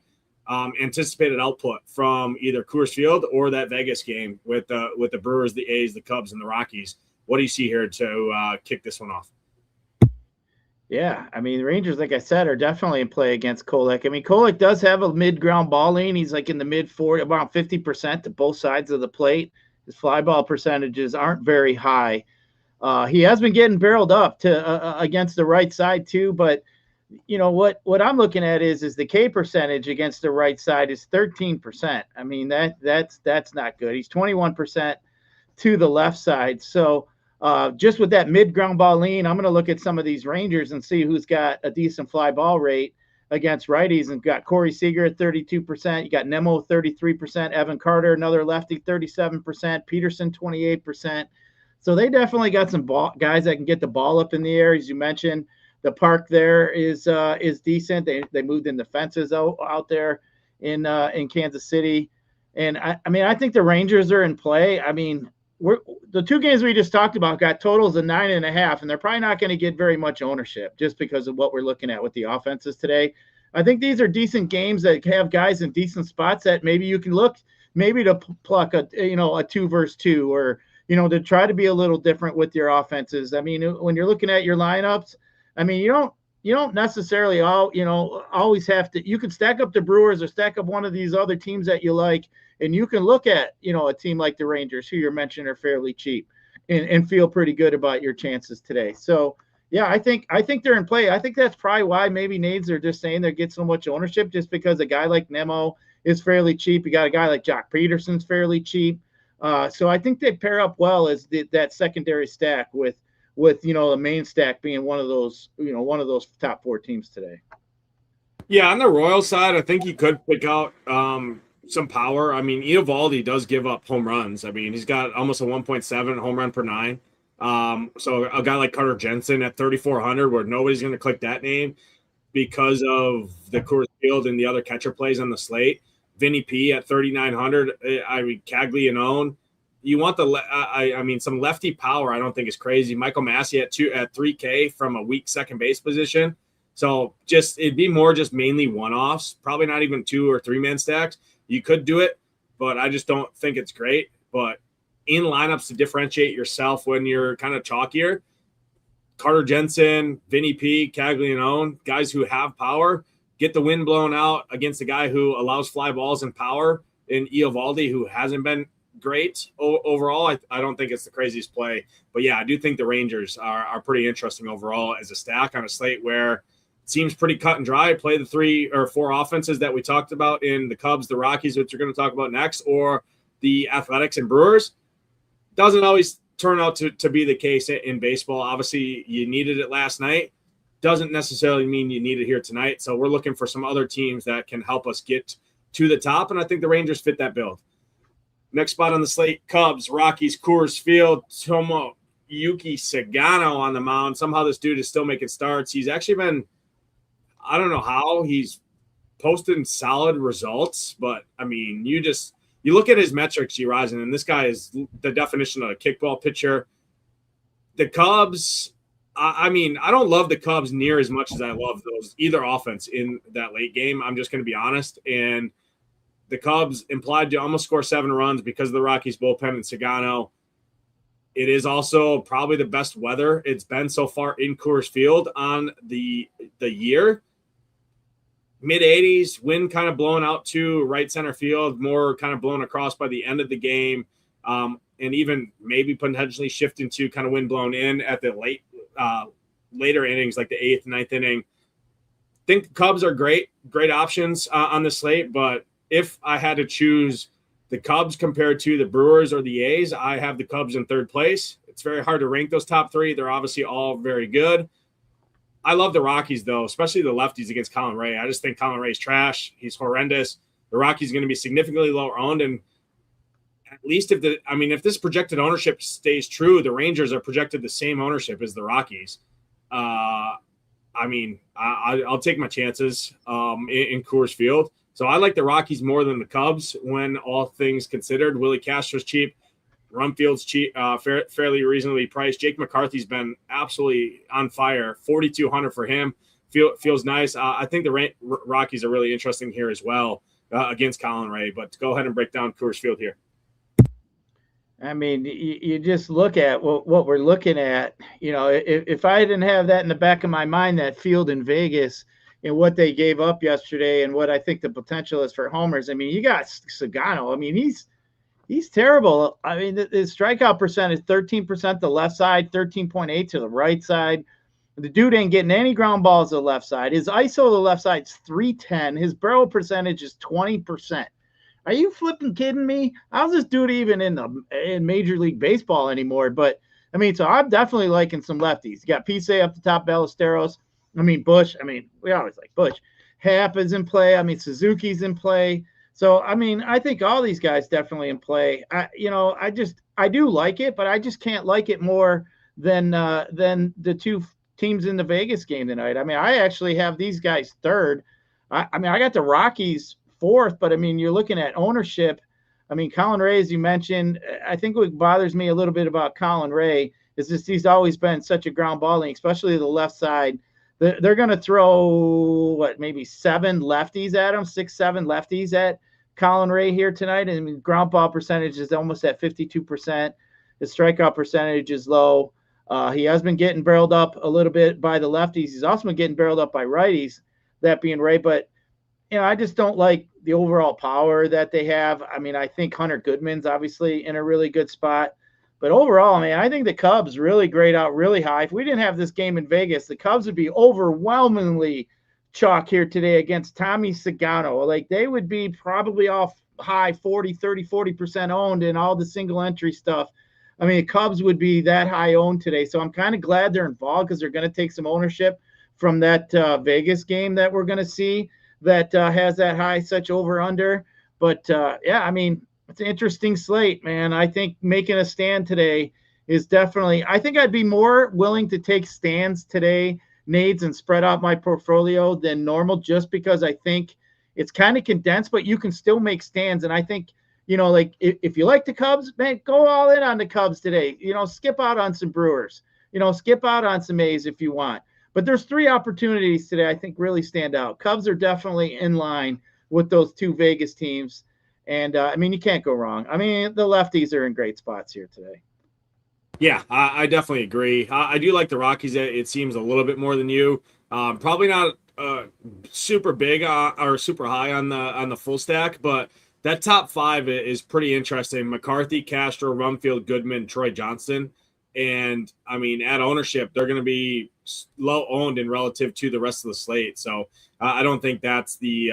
anticipated output from either Coors Field or that Vegas game with the Brewers, the A's, the Cubs, and the Rockies. What do you see here to kick this one off? Yeah, I mean, the Rangers, like I said, are definitely in play against Kolek. I mean, Kolek does have a mid-ground ball lane. He's like in the mid-40, about 50% to both sides of the plate. His fly ball percentages aren't very high. He has been getting barreled up to against the right side too, but what I'm looking at is the K percentage against the right side is 13%. I mean that's not good. He's 21% to the left side. So just with that mid ground ball lean, I'm going to look at some of these Rangers and see who's got a decent fly ball rate against righties. And got Corey Seager at 32%. You got Nemo 33%. Evan Carter, another lefty, 37%. Peterson 28%. So they definitely got some guys that can get the ball up in the air. As you mentioned, the park there is decent. They moved in the fences out there in Kansas City. And I think the Rangers are in play. I mean, the 2 games we just talked about got totals of 9.5, and they're probably not going to get very much ownership just because of what we're looking at with the offenses today. I think these are decent games that have guys in decent spots that maybe you can look maybe to pluck a 2 versus 2 or to try to be a little different with your offenses. I mean, when you're looking at your lineups, I mean, you don't necessarily always have to. You can stack up the Brewers or stack up one of these other teams that you like, and you can look at a team like the Rangers, who you're mentioning are fairly cheap, and feel pretty good about your chances today. So yeah, I think they're in play. I think that's probably why maybe Nades are just saying they get so much ownership, just because a guy like Nemo is fairly cheap. You got a guy like Jock Peterson's fairly cheap. So I think they pair up well as that secondary stack with the main stack being one of those top 4 teams today. Yeah, on the Royal side, I think you could pick out some power. I mean, Eovaldi does give up home runs. I mean, he's got almost a 1.7 home run per 9. So a guy like Carter Jensen at 3,400, where nobody's going to click that name because of the Coors Field and the other catcher plays on the slate. Vinny P at 3,900. I mean, Caglianone. You want some lefty power. I don't think is crazy. Michael Massey at 3K from a weak second base position. So it'd be more just mainly one-offs, probably not even 2 or 3 man stacks. You could do it, but I just don't think it's great. But in lineups to differentiate yourself when you're kind of chalkier, Carter Jensen, Vinny P, Caglianone, guys who have power, get the wind blown out against a guy who allows fly balls and power, in Eovaldi, who hasn't been great overall. I don't think it's the craziest play. But, yeah, I do think the Rangers are pretty interesting overall as a stack on a slate where it seems pretty cut and dry. Play the 3 or 4 offenses that we talked about in the Cubs, the Rockies, which we're going to talk about next, or the Athletics and Brewers. Doesn't always turn out to be the case in baseball. Obviously, you needed it last night. Doesn't necessarily mean you need it here tonight. So we're looking for some other teams that can help us get to the top, and I think the Rangers fit that bill. Next spot on the slate, Cubs, Rockies, Coors Field, Tomoyuki Sagano on the mound. Somehow this dude is still making starts. He's actually been, I don't know how, he's posted solid results, but, I mean, you look at his metrics, Gyiraszin, and this guy is the definition of a kickball pitcher. The Cubs, I mean, I don't love the Cubs near as much as I love either offense in that late game. I'm just going to be honest. And the Cubs implied to almost score 7 runs because of the Rockies bullpen and Sagano. It is also probably the best weather it's been so far in Coors Field on the year. Mid-80s, wind kind of blowing out to right center field, more kind of blown across by the end of the game, and even maybe potentially shifting to kind of wind blown in at the later innings, like the 8th, 9th inning. I think the Cubs are great options on the slate, but if I had to choose the Cubs compared to the Brewers or the A's, I have the Cubs in 3rd place. It's very hard to rank those top 3. They're obviously all very good. I love the Rockies, though, especially the lefties against Colin Ray. I just think Colin Ray's trash. He's horrendous. The Rockies are going to be significantly lower owned, and at least if this projected ownership stays true, the Rangers are projected the same ownership as the Rockies. I'll take my chances in Coors Field. So I like the Rockies more than the Cubs when all things considered. Willie Castro's cheap. Rumfield's cheap, fairly reasonably priced. Jake McCarthy's been absolutely on fire. 4,200 for him. Feels nice. I think the Rockies are really interesting here as well against Colin Ray. But go ahead and break down Coors Field here. I mean, you just look at what we're looking at. You know, if I didn't have that in the back of my mind, that field in Vegas and what they gave up yesterday and what I think the potential is for homers. I mean, you got Sagano. I mean, he's terrible. I mean, his strikeout percentage, 13% the left side, 13.8 to the right side. The dude ain't getting any ground balls to the left side. His ISO to the left side is 310. His barrel percentage is 20%. Are you flipping kidding me? How's this dude even in Major League Baseball anymore? But, I mean, so I'm definitely liking some lefties. You got Pise up the top, Ballesteros. I mean, Bush. I mean, we always like Bush. Happ is in play. I mean, Suzuki's in play. So, I mean, I think all these guys definitely in play. I do like it, but I just can't like it more than the 2 teams in the Vegas game tonight. I mean, I actually have these guys 3rd. I got the Rockies 4th, but I mean, you're looking at ownership. I mean, Colin Ray, as you mentioned, I think what bothers me a little bit about Colin Ray is just he's always been such a ground balling, especially the left side. They're going to throw maybe 7 lefties at him, 6, 7 lefties at Colin Ray here tonight. And I mean, ground ball percentage is almost at 52%. His strikeout percentage is low. He has been getting barreled up a little bit by the lefties. He's also been getting barreled up by righties, that being Ray. But, you know, I just don't like the overall power that they have. I mean, I think Hunter Goodman's obviously in a really good spot. But overall, I mean, I think the Cubs really grade out really high. If we didn't have this game in Vegas, the Cubs would be overwhelmingly chalk here today against Tommy Sagano. Like, they would be probably off high 40% owned in all the single entry stuff. I mean, the Cubs would be that high owned today. So I'm kind of glad they're involved because they're going to take some ownership from that Vegas game that we're going to see that has that high such over under. But yeah, I mean, it's an interesting slate, man. I think making a stand today is definitely, I think I'd be more willing to take stands today, nades, and spread out my portfolio than normal, just because I think it's kind of condensed, but you can still make stands. And I think, like if you like the Cubs, man, go all in on the Cubs today. Skip out on some Brewers, skip out on some A's if you want. But there's 3 opportunities today I think really stand out. Cubs are definitely in line with those 2 Vegas teams. And I mean, you can't go wrong. I mean, the lefties are in great spots here today. Yeah, I definitely agree. I do like the Rockies. It seems a little bit more than you. Probably not super big or super high on the full stack, but that top 5 is pretty interesting. McCarthy, Castro, Rumfield, Goodman, Troy Johnston. And I mean, at ownership, they're going to be low owned in relative to the rest of the slate. So I don't think that's the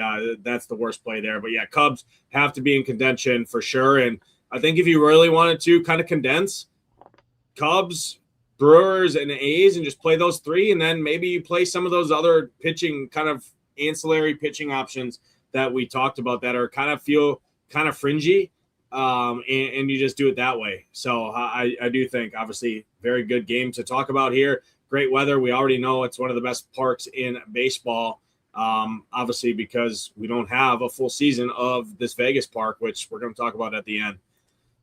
worst play there. But yeah, Cubs have to be in contention for sure. And I think if you really wanted to kind of condense Cubs, Brewers, and A's and just play those 3, and then maybe you play some of those other pitching kind of ancillary pitching options that we talked about that are feel kind of fringy. And you just do it that way. So I do think, obviously, very good game to talk about here. Great weather. We already know it's one of the best parks in baseball, obviously, because we don't have a full season of this Vegas park, which we're going to talk about at the end.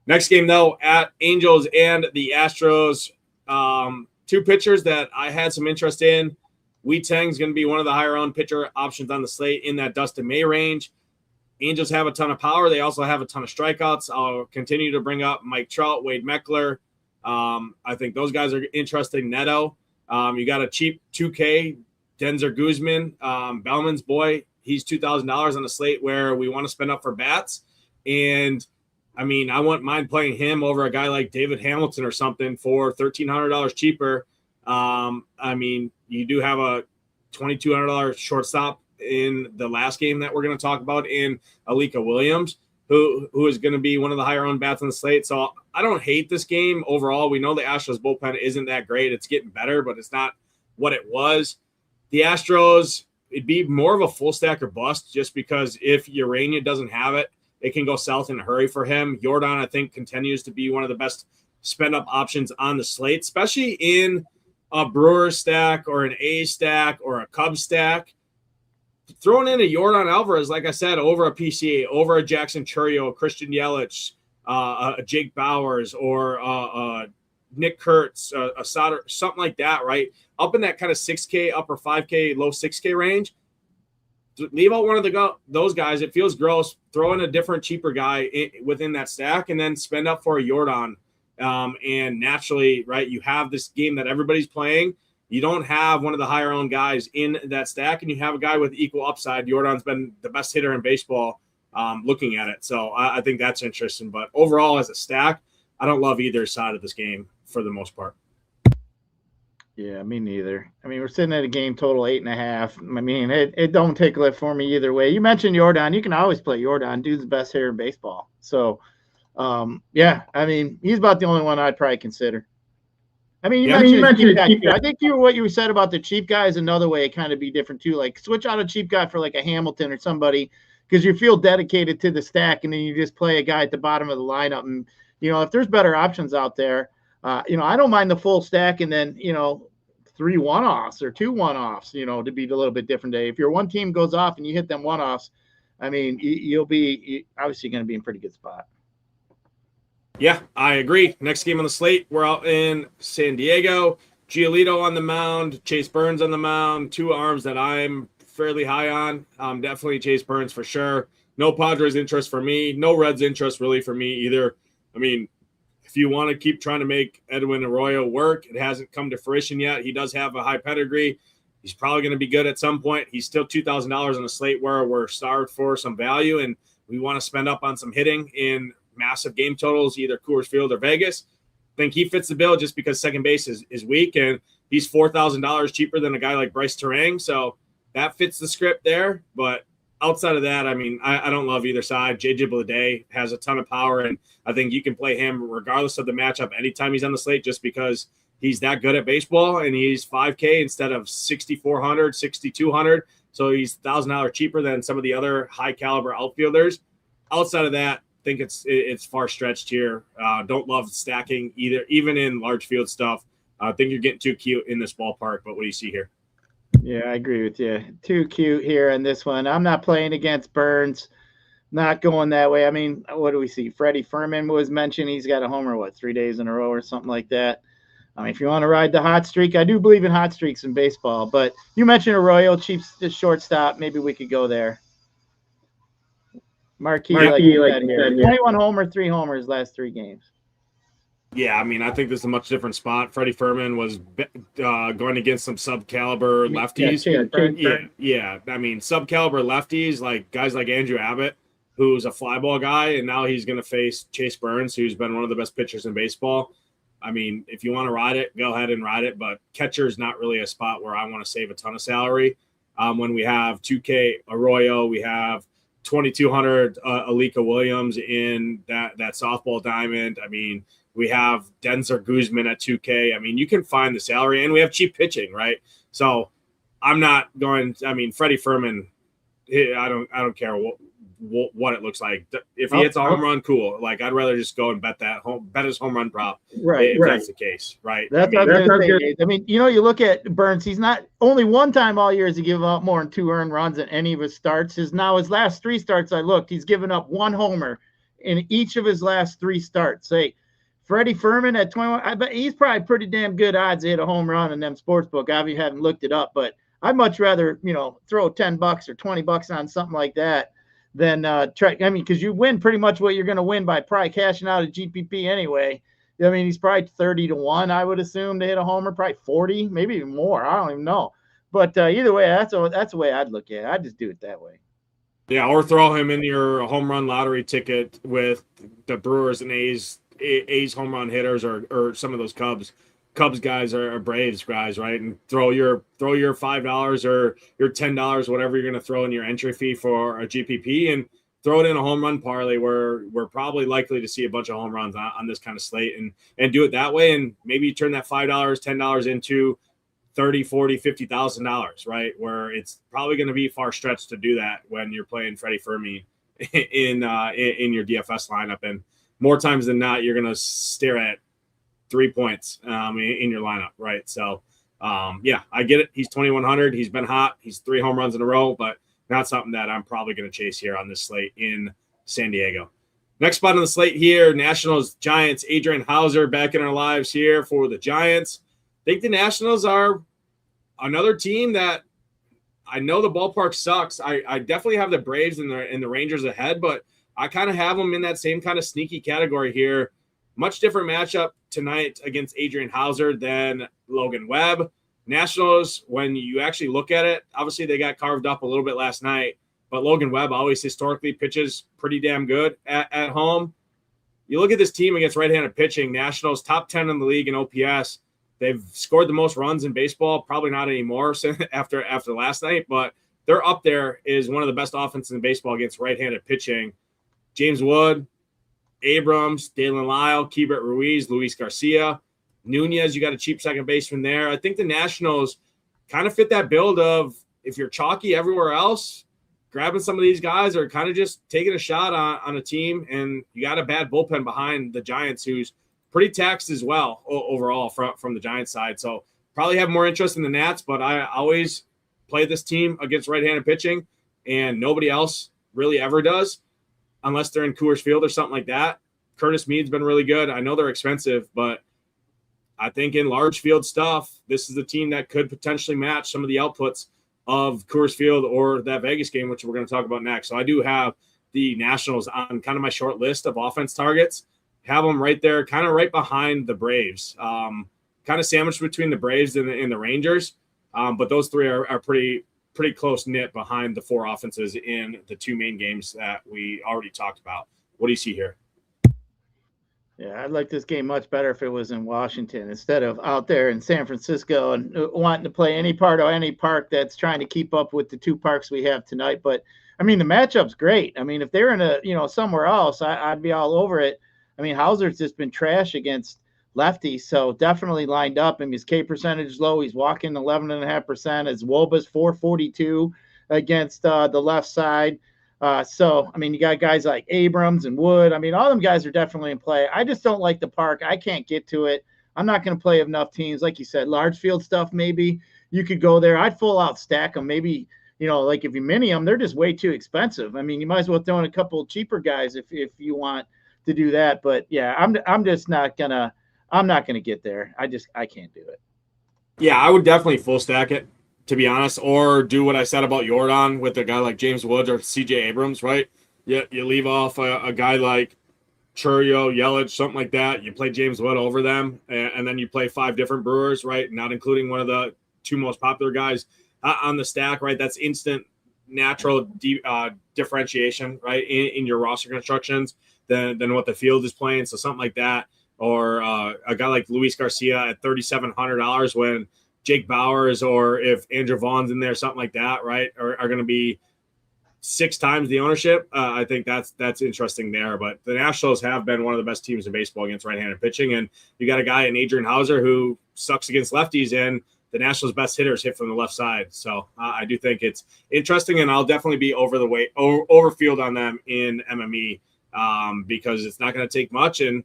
Next game, though, at Angels and the Astros. 2 pitchers that I had some interest in. Wei Tang's going to be one of the higher-owned pitcher options on the slate in that Dustin May range. Angels have a ton of power. They also have a ton of strikeouts. I'll continue to bring up Mike Trout, Wade Meckler. I think those guys are interesting. Neto. You got a cheap 2K, Denzer Guzman, Bellman's boy. He's $2,000 on the slate where we want to spend up for bats. And, I mean, I wouldn't mind playing him over a guy like David Hamilton or something for $1,300 cheaper. I mean, you do have a $2,200 shortstop in the last game that we're going to talk about in Alika Williams, who is going to be one of the higher owned bats on the slate. So I don't hate this game overall. We know the Astros bullpen isn't that great. It's getting better, but it's not what it was. The Astros, it'd be more of a full stack or bust, just because if Urania doesn't have it, it can go south in a hurry for him. Jordan, I think, continues to be one of the best spend up options on the slate, especially in a Brewers stack or an A stack or a Cubs stack. Throwing in a Jordan Alvarez, like I said, over a PCA, over a Jackson Chourio, a Christian Yelich, a Jake Bowers, or Nick Kurtz, a Sauter, something like that, right? Up in that kind of 6K, upper 5K, low 6K range. Leave out one of those guys. It feels gross. Throw in a different, cheaper guy within that stack, and then spend up for a Jordan. And naturally, right, you have this game that everybody's playing. You don't have one of the higher owned guys in that stack, and you have a guy with equal upside. Jordan's been the best hitter in baseball looking at it. So I think that's interesting. But overall, as a stack, I don't love either side of this game for the most part. Yeah, me neither. I mean, we're sitting at a game total 8.5. I mean, it don't take a lift for me either way. You mentioned Jordan. You can always play Jordan. Dude's the best hitter in baseball. So, yeah, I mean, he's about the only one I'd probably consider. I mean, you mentioned cheap guy. I think what you said about the cheap guy is another way it kind of be different too. Like switch out a cheap guy for like a Hamilton or somebody, because you feel dedicated to the stack, and then you just play a guy at the bottom of the lineup. And if there's better options out there, I don't mind the full stack, and then 3 1-offs or 2 1-offs, to be a little bit different day. If your one team goes off and you hit them 1-offs, I mean, you'll be obviously going to be in a pretty good spot. Yeah, I agree. Next game on the slate, we're out in San Diego. Giolito on the mound, Chase Burns on the mound, 2 arms that I'm fairly high on. Definitely Chase Burns for sure. No Padres interest for me. No Reds interest really for me either. I mean, if you want to keep trying to make Edwin Arroyo work, it hasn't come to fruition yet. He does have a high pedigree. He's probably going to be good at some point. He's still $2,000 on the slate where we're starved for some value, and we want to spend up on some hitting in massive game totals, either Coors Field or Vegas. I think he fits the bill just because second base is weak, and he's $4,000 cheaper than a guy like Bryce Terang. So that fits the script there. But outside of that, I mean, I don't love either side. J.J. Bleday has a ton of power, and I think you can play him regardless of the matchup anytime he's on the slate, just because he's that good at baseball, and he's 5K instead of 6,400, 6,200. So he's $1,000 cheaper than some of the other high caliber outfielders. outside of that, think it's far stretched here. Don't love stacking either, even in large field stuff. I think you're getting too cute in this ballpark, but what do you see here? Yeah, I agree with you. Too cute here in this one. I'm not playing against Burns. Not going that way. I mean, what do we see? Freddie Fermin was mentioned. He's got a homer, 3 days in a row or something like that. I mean, if you want to ride the hot streak, I do believe in hot streaks in baseball. But you mentioned Arroyo, cheap shortstop. Maybe we could go there. Marquee like you said here. 21 homer, 3 homers last 3 games. Yeah, I mean, I think this is a much different spot. Freddie Fermin was going against some sub-caliber lefties. Yeah. I mean, sub-caliber lefties, like guys like Andrew Abbott, who's a fly ball guy, and now he's going to face Chase Burns, who's been one of the best pitchers in baseball. I mean, if you want to ride it, go ahead and ride it, but catcher is not really a spot where I want to save a ton of salary. When we have 2K Arroyo, we have 2,200 Alika Williams in that softball diamond. I mean, we have Denzer Guzman at 2K. I mean, you can find the salary, and we have cheap pitching, right? So I'm not going. I mean, Freddie Fermin, I don't care what it looks like. If he hits a home run, cool. Like, I'd rather just go and bet his home run prop. Right, if that's the case, right? That's what I'm going to say. I mean, you look at Burns. He's not only one time all year has he given up more than 2 earned runs in any of his starts. His last 3 starts I looked, he's given up 1 homer in each of his last 3 starts. Say, Freddie Fermin at 21, I bet he's probably pretty damn good odds to hit a home run in them sportsbook. I haven't looked it up, but I'd much rather, throw $10 or $20 on something like that than try. I mean, because you win pretty much what you're going to win by probably cashing out a GPP anyway. I mean, he's probably 30-1, I would assume, to hit a homer, probably 40, maybe even more. I don't even know. But either way, that's the way I'd look at it. I'd just do it that way. Yeah, or throw him in your home run lottery ticket with the Brewers and A's home run hitters, or some of those Cubs guys or Braves guys, right? And throw your $5 or your $10, whatever you're going to throw in your entry fee for a GPP, and throw it in a home run parlay where we're probably likely to see a bunch of home runs on this kind of slate, and do it that way. And maybe you turn that $5, $10 into $30,000, $40,000, $50,000, right? Where it's probably going to be far stretched to do that when you're playing Freddie Fermin in your DFS lineup. And more times than not, you're going to stare at 3 points in your lineup, right? So, yeah, I get it. He's 2,100. He's been hot. He's 3 home runs in a row, but not something that I'm probably going to chase here on this slate in San Diego. Next spot on the slate here, Nationals, Giants. Adrian Hauser back in our lives here for the Giants. I think the Nationals are another team that I know the ballpark sucks. I definitely have the Braves and the Rangers ahead, but I kind of have them in that same kind of sneaky category here. Much different matchup tonight against Adrian Hauser than Logan Webb. Nationals, when you actually look at it, obviously they got carved up a little bit last night, but Logan Webb always historically pitches pretty damn good at home. You look at this team against right-handed pitching, Nationals top 10 in the league in OPS. They've scored the most runs in baseball, probably not anymore after last night, but they're up there as one of the best offenses in baseball against right-handed pitching. James Wood, Abrams, Dalen Lyle, Keibert Ruiz, Luis Garcia, Nunez, you got a cheap second baseman there. I think the Nationals kind of fit that build of, if you're chalky everywhere else, grabbing some of these guys, or kind of just taking a shot on a team, and you got a bad bullpen behind the Giants, who's pretty taxed as well overall from the Giants side. So probably have more interest in the Nats, but I always play this team against right-handed pitching, and nobody else really ever does unless they're in Coors Field or something like that. Curtis Mead's been really good. I know they're expensive, but I think in large field stuff, this is the team that could potentially match some of the outputs of Coors Field or that Vegas game, which we're going to talk about next. So I do have the Nationals on kind of my short list of offense targets. Have them right there, kind of right behind the Braves, kind of sandwiched between the Braves and the Rangers. But those 3 are pretty close knit behind the 4 offenses in the 2 main games that we already talked about. What do you see here? Yeah, I'd like this game much better if it was in Washington instead of out there in San Francisco and wanting to play any part of any park that's trying to keep up with the 2 parks we have tonight. But I mean, the matchup's great. I mean, if they're in somewhere else, I'd be all over it. I mean, Hauser's just been trash against lefties, so definitely lined up. I mean, his K percentage is low. He's walking 11.5%. His WOBA's 442 against the left side. So, I mean, you got guys like Abrams and Wood. I mean, all them guys are definitely in play. I just don't like the park. I can't get to it. I'm not going to play enough teams. Like you said, large field stuff, maybe you could go there. I'd full out stack them. Maybe, like if you mini them, they're just way too expensive. I mean, you might as well throw in a couple of cheaper guys if you want to do that. But yeah, I'm just not going to, I'm not going to get there. I can't do it. Yeah, I would definitely full stack it, to be honest, or do what I said about Jordan with a guy like James Woods or CJ Abrams, right? You leave off a guy like Churio, Yelich, something like that. You play James Wood over them, and then you play 5 different Brewers, right? Not including one of the 2 most popular guys on the stack, right? That's instant natural differentiation, right, in your roster constructions than what the field is playing. So something like that, or a guy like Luis Garcia at $3,700 when Jake Bowers or if Andrew Vaughn's in there, something like that, right, are going to be 6 times the ownership. I think that's interesting there. But the Nationals have been one of the best teams in baseball against right-handed pitching, and you got a guy in Adrian Hauser who sucks against lefties, and the Nationals' best hitters hit from the left side. So I do think it's interesting, and I'll definitely be overfield on them in MME because it's not going to take much, and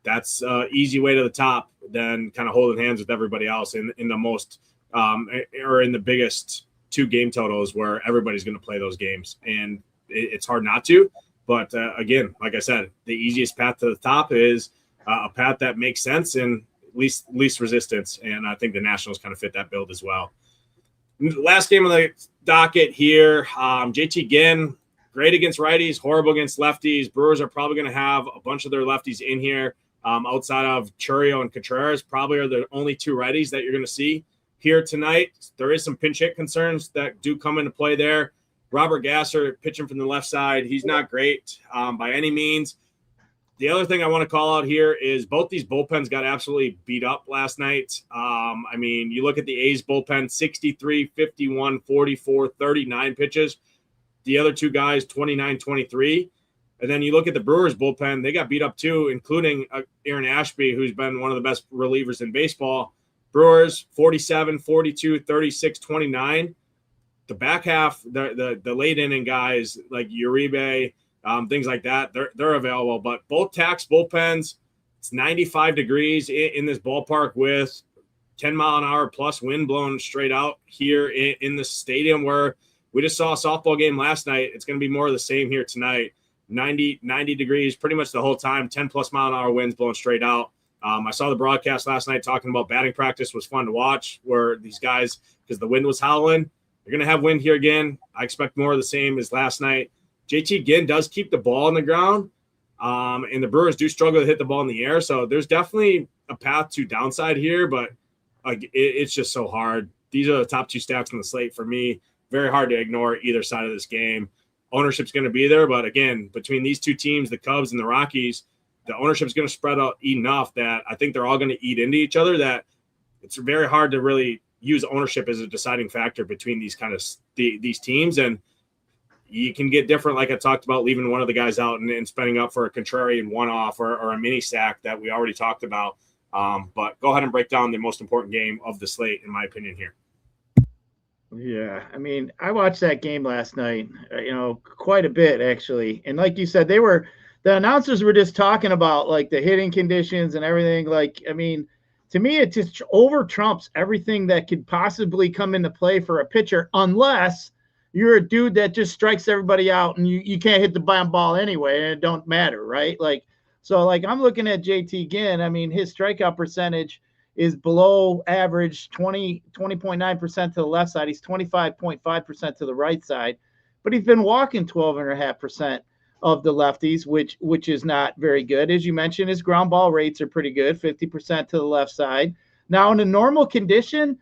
that's an easy way to the top than kind of holding hands with everybody else in the most or in the biggest 2 game totals where everybody's going to play those games. And it's hard not to. But again, like I said, the easiest path to the top is a path that makes sense and least resistance. And I think the Nationals kind of fit that build as well. Last game of the docket here, JT Ginn, great against righties, horrible against lefties. Brewers are probably going to have a bunch of their lefties in here. Outside of Churio and Contreras, probably are the only 2 righties that you're going to see here tonight. There is some pinch hit concerns that do come into play there. Robert Gasser pitching from the left side. He's not great by any means. The other thing I want to call out here is both these bullpens got absolutely beat up last night. I mean, you look at the A's bullpen, 63, 51, 44, 39 pitches. The other 2 guys, 29, 23. And then you look at the Brewers bullpen, they got beat up too, including Aaron Ashby, who's been one of the best relievers in baseball. Brewers, 47, 42, 36, 29. The back half, the late inning guys like Uribe, things like that, they're available. But both tax bullpens, it's 95 degrees in this ballpark with 10-mile-an-hour plus wind blowing straight out here in the stadium where we just saw a softball game last night. It's going to be more of the same here tonight. 90 degrees pretty much the whole time, 10-plus-mile-an-hour winds blowing straight out. I saw the broadcast last night talking about batting practice was fun to watch where these guys, because the wind was howling, you're going to have wind here again. I expect more of the same as last night. JT Ginn does keep the ball on the ground, and the Brewers do struggle to hit the ball in the air, so there's definitely a path to downside here, but it's just so hard. These are the top 2 stacks on the slate for me. Very hard to ignore either side of this game. Ownership's going to be there, but again, between these 2 teams, the Cubs and the Rockies, the ownership's going to spread out enough that I think they're all going to eat into each other that it's very hard to really use ownership as a deciding factor between these kind of these teams. And you can get different, like I talked about, leaving one of the guys out and spending up for a contrarian one-off or a mini stack that we already talked about. But go ahead and break down the most important game of the slate, in my opinion, here. Yeah, I mean, I watched that game last night, quite a bit actually. And like you said, the announcers were just talking about like the hitting conditions and everything. Like, I mean, to me, it just over trumps everything that could possibly come into play for a pitcher, unless you're a dude that just strikes everybody out and you can't hit the ball anyway, and it don't matter, right? Like, so like I'm looking at JT Ginn. I mean, his strikeout percentage is below average, 20.9% to the left side. He's 25.5% to the right side, but he's been walking 12.5% of the lefties, which is not very good. As you mentioned, his ground ball rates are pretty good, 50% to the left side. Now, in a normal condition,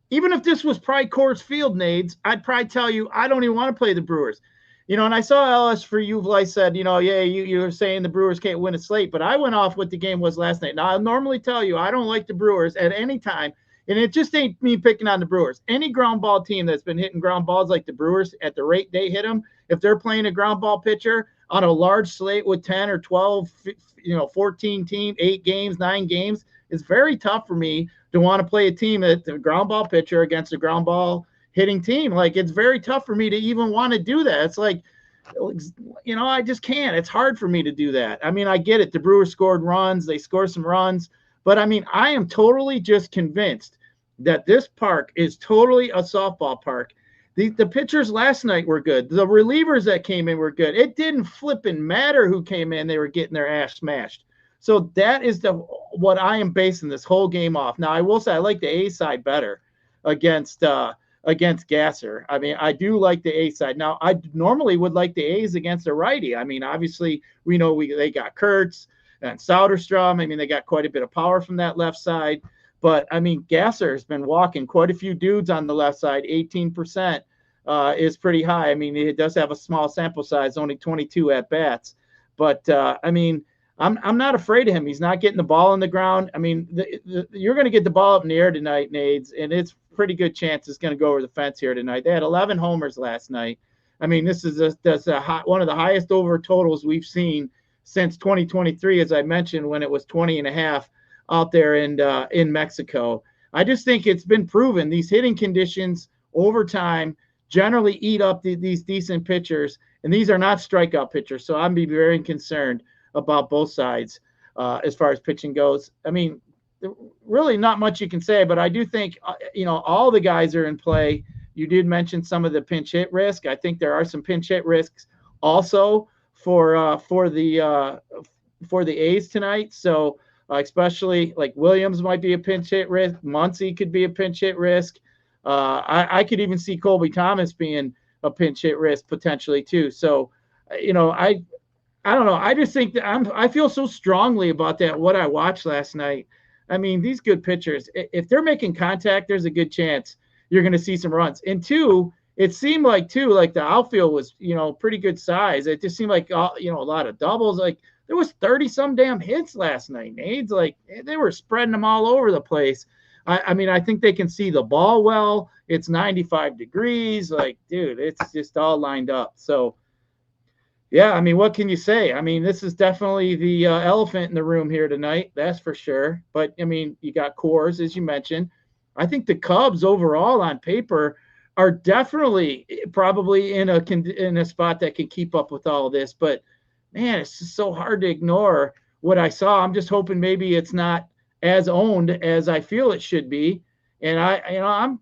even if this was probably Coors Field, Nades, I'd probably tell you I don't even want to play the Brewers. And I saw Ellis for Uvlai said, you were saying the Brewers can't win a slate, but I went off what the game was last night. Now, I'll normally tell you I don't like the Brewers at any time, and it just ain't me picking on the Brewers. Any ground ball team that's been hitting ground balls like the Brewers at the rate they hit them, if they're playing a ground ball pitcher on a large slate with 10 or 12, 14 team, 8 games, 9 games, it's very tough for me to want to play a team that's a ground ball pitcher against a ground ball hitting team. Like, it's very tough for me to even want to do that. It's like, I just can't. It's hard for me to do that. I mean, I get it. The Brewers scored runs. They scored some runs. But, I mean, I am totally just convinced that this park is totally a softball park. The pitchers last night were good. The relievers that came in were good. It didn't flipping matter who came in. They were getting their ass smashed. So that is what I am basing this whole game off. Now, I will say I like the A side better against Gasser. I mean, I do like the A side. Now, I normally would like the A's against a righty. I mean, obviously, we know they got Kurtz and Soderstrom. I mean, they got quite a bit of power from that left side. But, I mean, Gasser has been walking quite a few dudes on the left side. 18% is pretty high. I mean, it does have a small sample size, only 22 at-bats. But, I mean, I'm not afraid of him. He's not getting the ball on the ground. I mean, you're going to get the ball up in the air tonight, Nades, and it's pretty good chance it's going to go over the fence here tonight. They had 11 homers last night. I mean, that's one of the highest over totals we've seen since 2023, as I mentioned, when it was 20.5 out there in Mexico. I just think it's been proven these hitting conditions over time generally eat up these decent pitchers, and these are not strikeout pitchers. So I'm be very concerned about both sides as far as pitching goes. I mean, really not much you can say, but I do think, all the guys are in play. You did mention some of the pinch hit risk. I think there are some pinch hit risks also for the A's tonight. So especially like Williams might be a pinch hit risk. Muncy could be a pinch hit risk. I could even see Colby Thomas being a pinch hit risk potentially too. So, I don't know. I just think that I feel so strongly about that, what I watched last night. I mean, these good pitchers, if they're making contact, there's a good chance you're going to see some runs. And two, it seemed like the outfield was, pretty good size. It just seemed like, a lot of doubles. Like there was 30 some damn hits last night. Nades, like they were spreading them all over the place. I mean, I think they can see the ball well. It's 95 degrees. Like, dude, it's just all lined up. So, yeah, I mean, what can you say? I mean, this is definitely the elephant in the room here tonight. That's for sure. But, I mean, you got Coors, as you mentioned. I think the Cubs overall on paper are definitely probably in a spot that can keep up with all of this. But, man, it's just so hard to ignore what I saw. I'm just hoping maybe it's not as owned as I feel it should be. And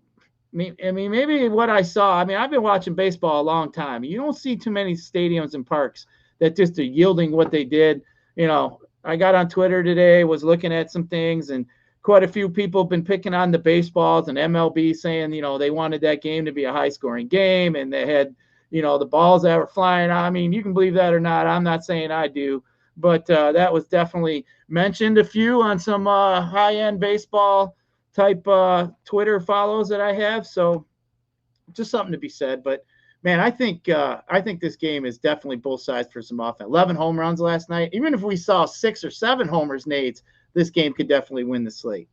maybe what I saw, I mean, I've been watching baseball a long time. You don't see too many stadiums and parks that just are yielding what they did. I got on Twitter today, was looking at some things, and quite a few people have been picking on the baseballs and MLB saying, they wanted that game to be a high-scoring game, and they had, the balls that were flying. I mean, you can believe that or not. I'm not saying I do. But that was definitely mentioned a few on some high-end baseball type Twitter follows that I have. So just something to be said. But, man, I think this game is definitely both sides for some offense. 11 home runs last night. Even if we saw 6 or 7 homers, Nades, this game could definitely win the slate.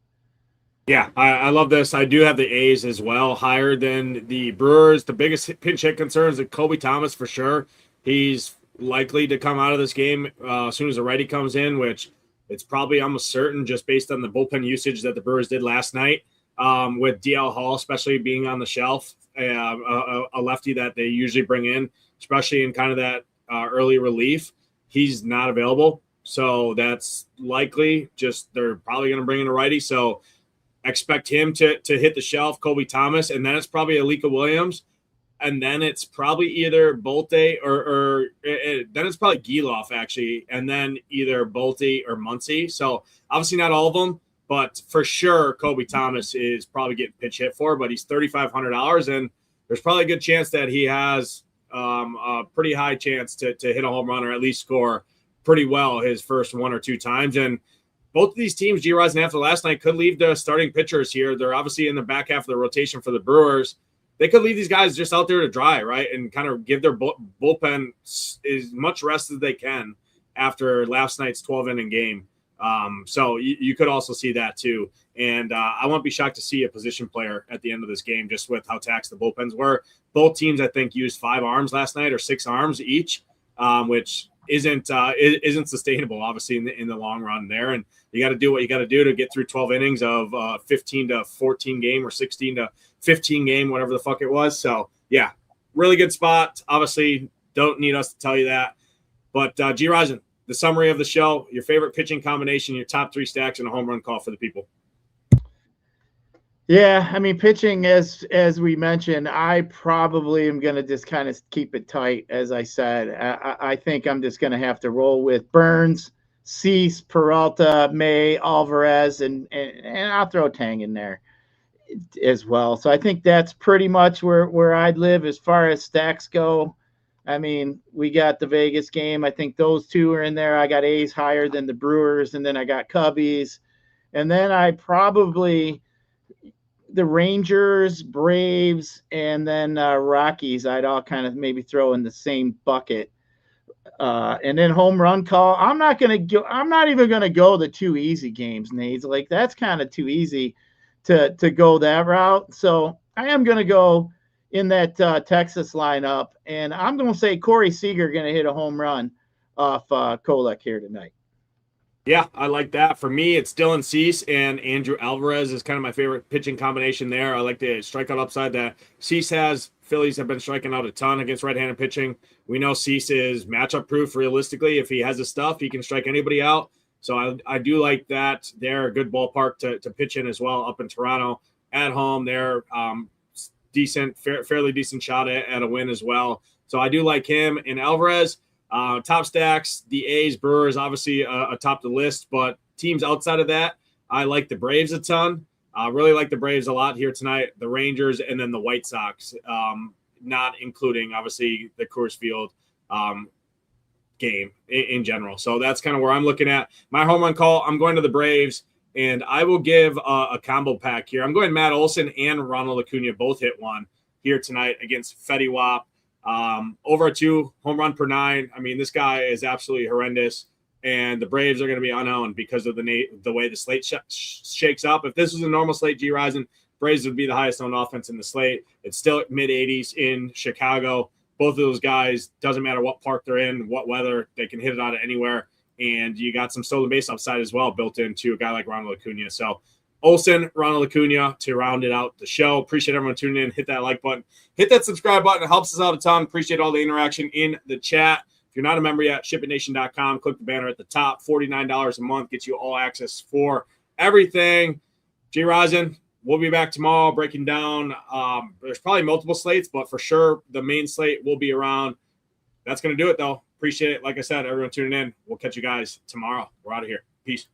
Yeah, I love this. I do have the A's as well, higher than the Brewers. The biggest pinch hit concerns is Colby Thomas for sure. He's likely to come out of this game as soon as the righty comes in, which it's probably almost certain just based on the bullpen usage that the Brewers did last night with DL Hall, especially being on the shelf, a lefty that they usually bring in, especially in kind of that early relief. He's not available. So that's likely just they're probably going to bring in a righty. So expect him to hit the shelf, Colby Thomas, and then it's probably Alika Williams. And then it's probably either Bolte or then it's probably Giloff, actually, and then either Bolte or Muncy. So obviously not all of them, but for sure Colby Thomas is probably getting pitch hit for, but he's $3,500, and there's probably a good chance that he has a pretty high chance to hit a home run or at least score pretty well his first 1 or 2 times. And both of these teams, Gyiraszin after last night, could leave the starting pitchers here. They're obviously in the back half of the rotation for the Brewers. They could leave these guys just out there to dry, right, and kind of give their bullpen as much rest as they can after last night's 12-inning game. So you could also see that too. And I won't be shocked to see a position player at the end of this game just with how taxed the bullpens were. Both teams, I think, used 5 arms last night or 6 arms each, which isn't sustainable, obviously, in the long run there. And you got to do what you got to do to get through 12 innings of 15 to 14 game or 16 to 15 game, whatever the fuck it was. So, yeah, really good spot. Obviously, Don't need us to tell you that. But Gyiraszin, the summary of the show, your favorite pitching combination, your top 3 stacks, and a home run call for the people. Yeah, I mean, pitching, as we mentioned, I probably am going to just kind of keep it tight, as I said. I think I'm just going to have to roll with Burns, Cease, Peralta, May, Alvarez, and I'll throw Tang in there as well. So I think that's pretty much where I'd live as far as stacks go. I mean, we got the Vegas game. I think those 2 are in there. I got A's higher than the Brewers, and then I got Cubbies. And then I probably – the Rangers, Braves, and then Rockies, I'd all kind of maybe throw in the same bucket. And then home run call. I'm not even going to go the 2 easy games, Nate. Like, that's kind of too easy to go that route. So I am going to go in that Texas lineup, and I'm going to say Corey Seager going to hit a home run off Kolek here tonight. Yeah, I like that. For me, it's Dylan Cease and Andrew Alvarez is kind of my favorite pitching combination there. I like the strikeout upside that Cease has. Phillies have been striking out a ton against right-handed pitching. We know Cease is matchup proof realistically. If he has his stuff, he can strike anybody out. So I do like that. They're a good ballpark to pitch in as well up in Toronto. At home, they're decent, fairly decent shot at a win as well. So I do like him. And Alvarez, top stacks, the A's, Brewers, obviously atop the list, but teams outside of that, I like the Braves a ton. Really like the Braves a lot here tonight, the Rangers, and then the White Sox, not including, obviously, the Coors Field game in general. So that's kind of where I'm looking at. My home run call, I'm going to the Braves, and I will give a combo pack here. I'm going Matt Olson and Ronald Acuna both hit one here tonight against Fetty Wap. Over a 2 home run per 9. I mean, this guy is absolutely horrendous, and the Braves are going to be unowned because of the way the slate shakes up. If this was a normal slate, Gyiraszin, Braves would be the highest owned offense in the slate. It's still mid 80s in Chicago. Both of those guys, doesn't matter what park they're in, what weather, they can hit it out of anywhere. And you got some stolen base upside as well built into a guy like Ronald Acuna. So Olson, Ronald Acuna to round it out the show. Appreciate everyone tuning in. Hit that like button. Hit that subscribe button. It helps us out a ton. Appreciate all the interaction in the chat. If you're not a member yet, ShipItNation.com. Click the banner at the top. $49 a month gets you all access for everything. Gyiraszin, we'll be back tomorrow breaking down. There's probably multiple slates, but for sure the main slate will be around. That's going to do it, though. Appreciate it. Like I said, everyone tuning in. We'll catch you guys tomorrow. We're out of here. Peace.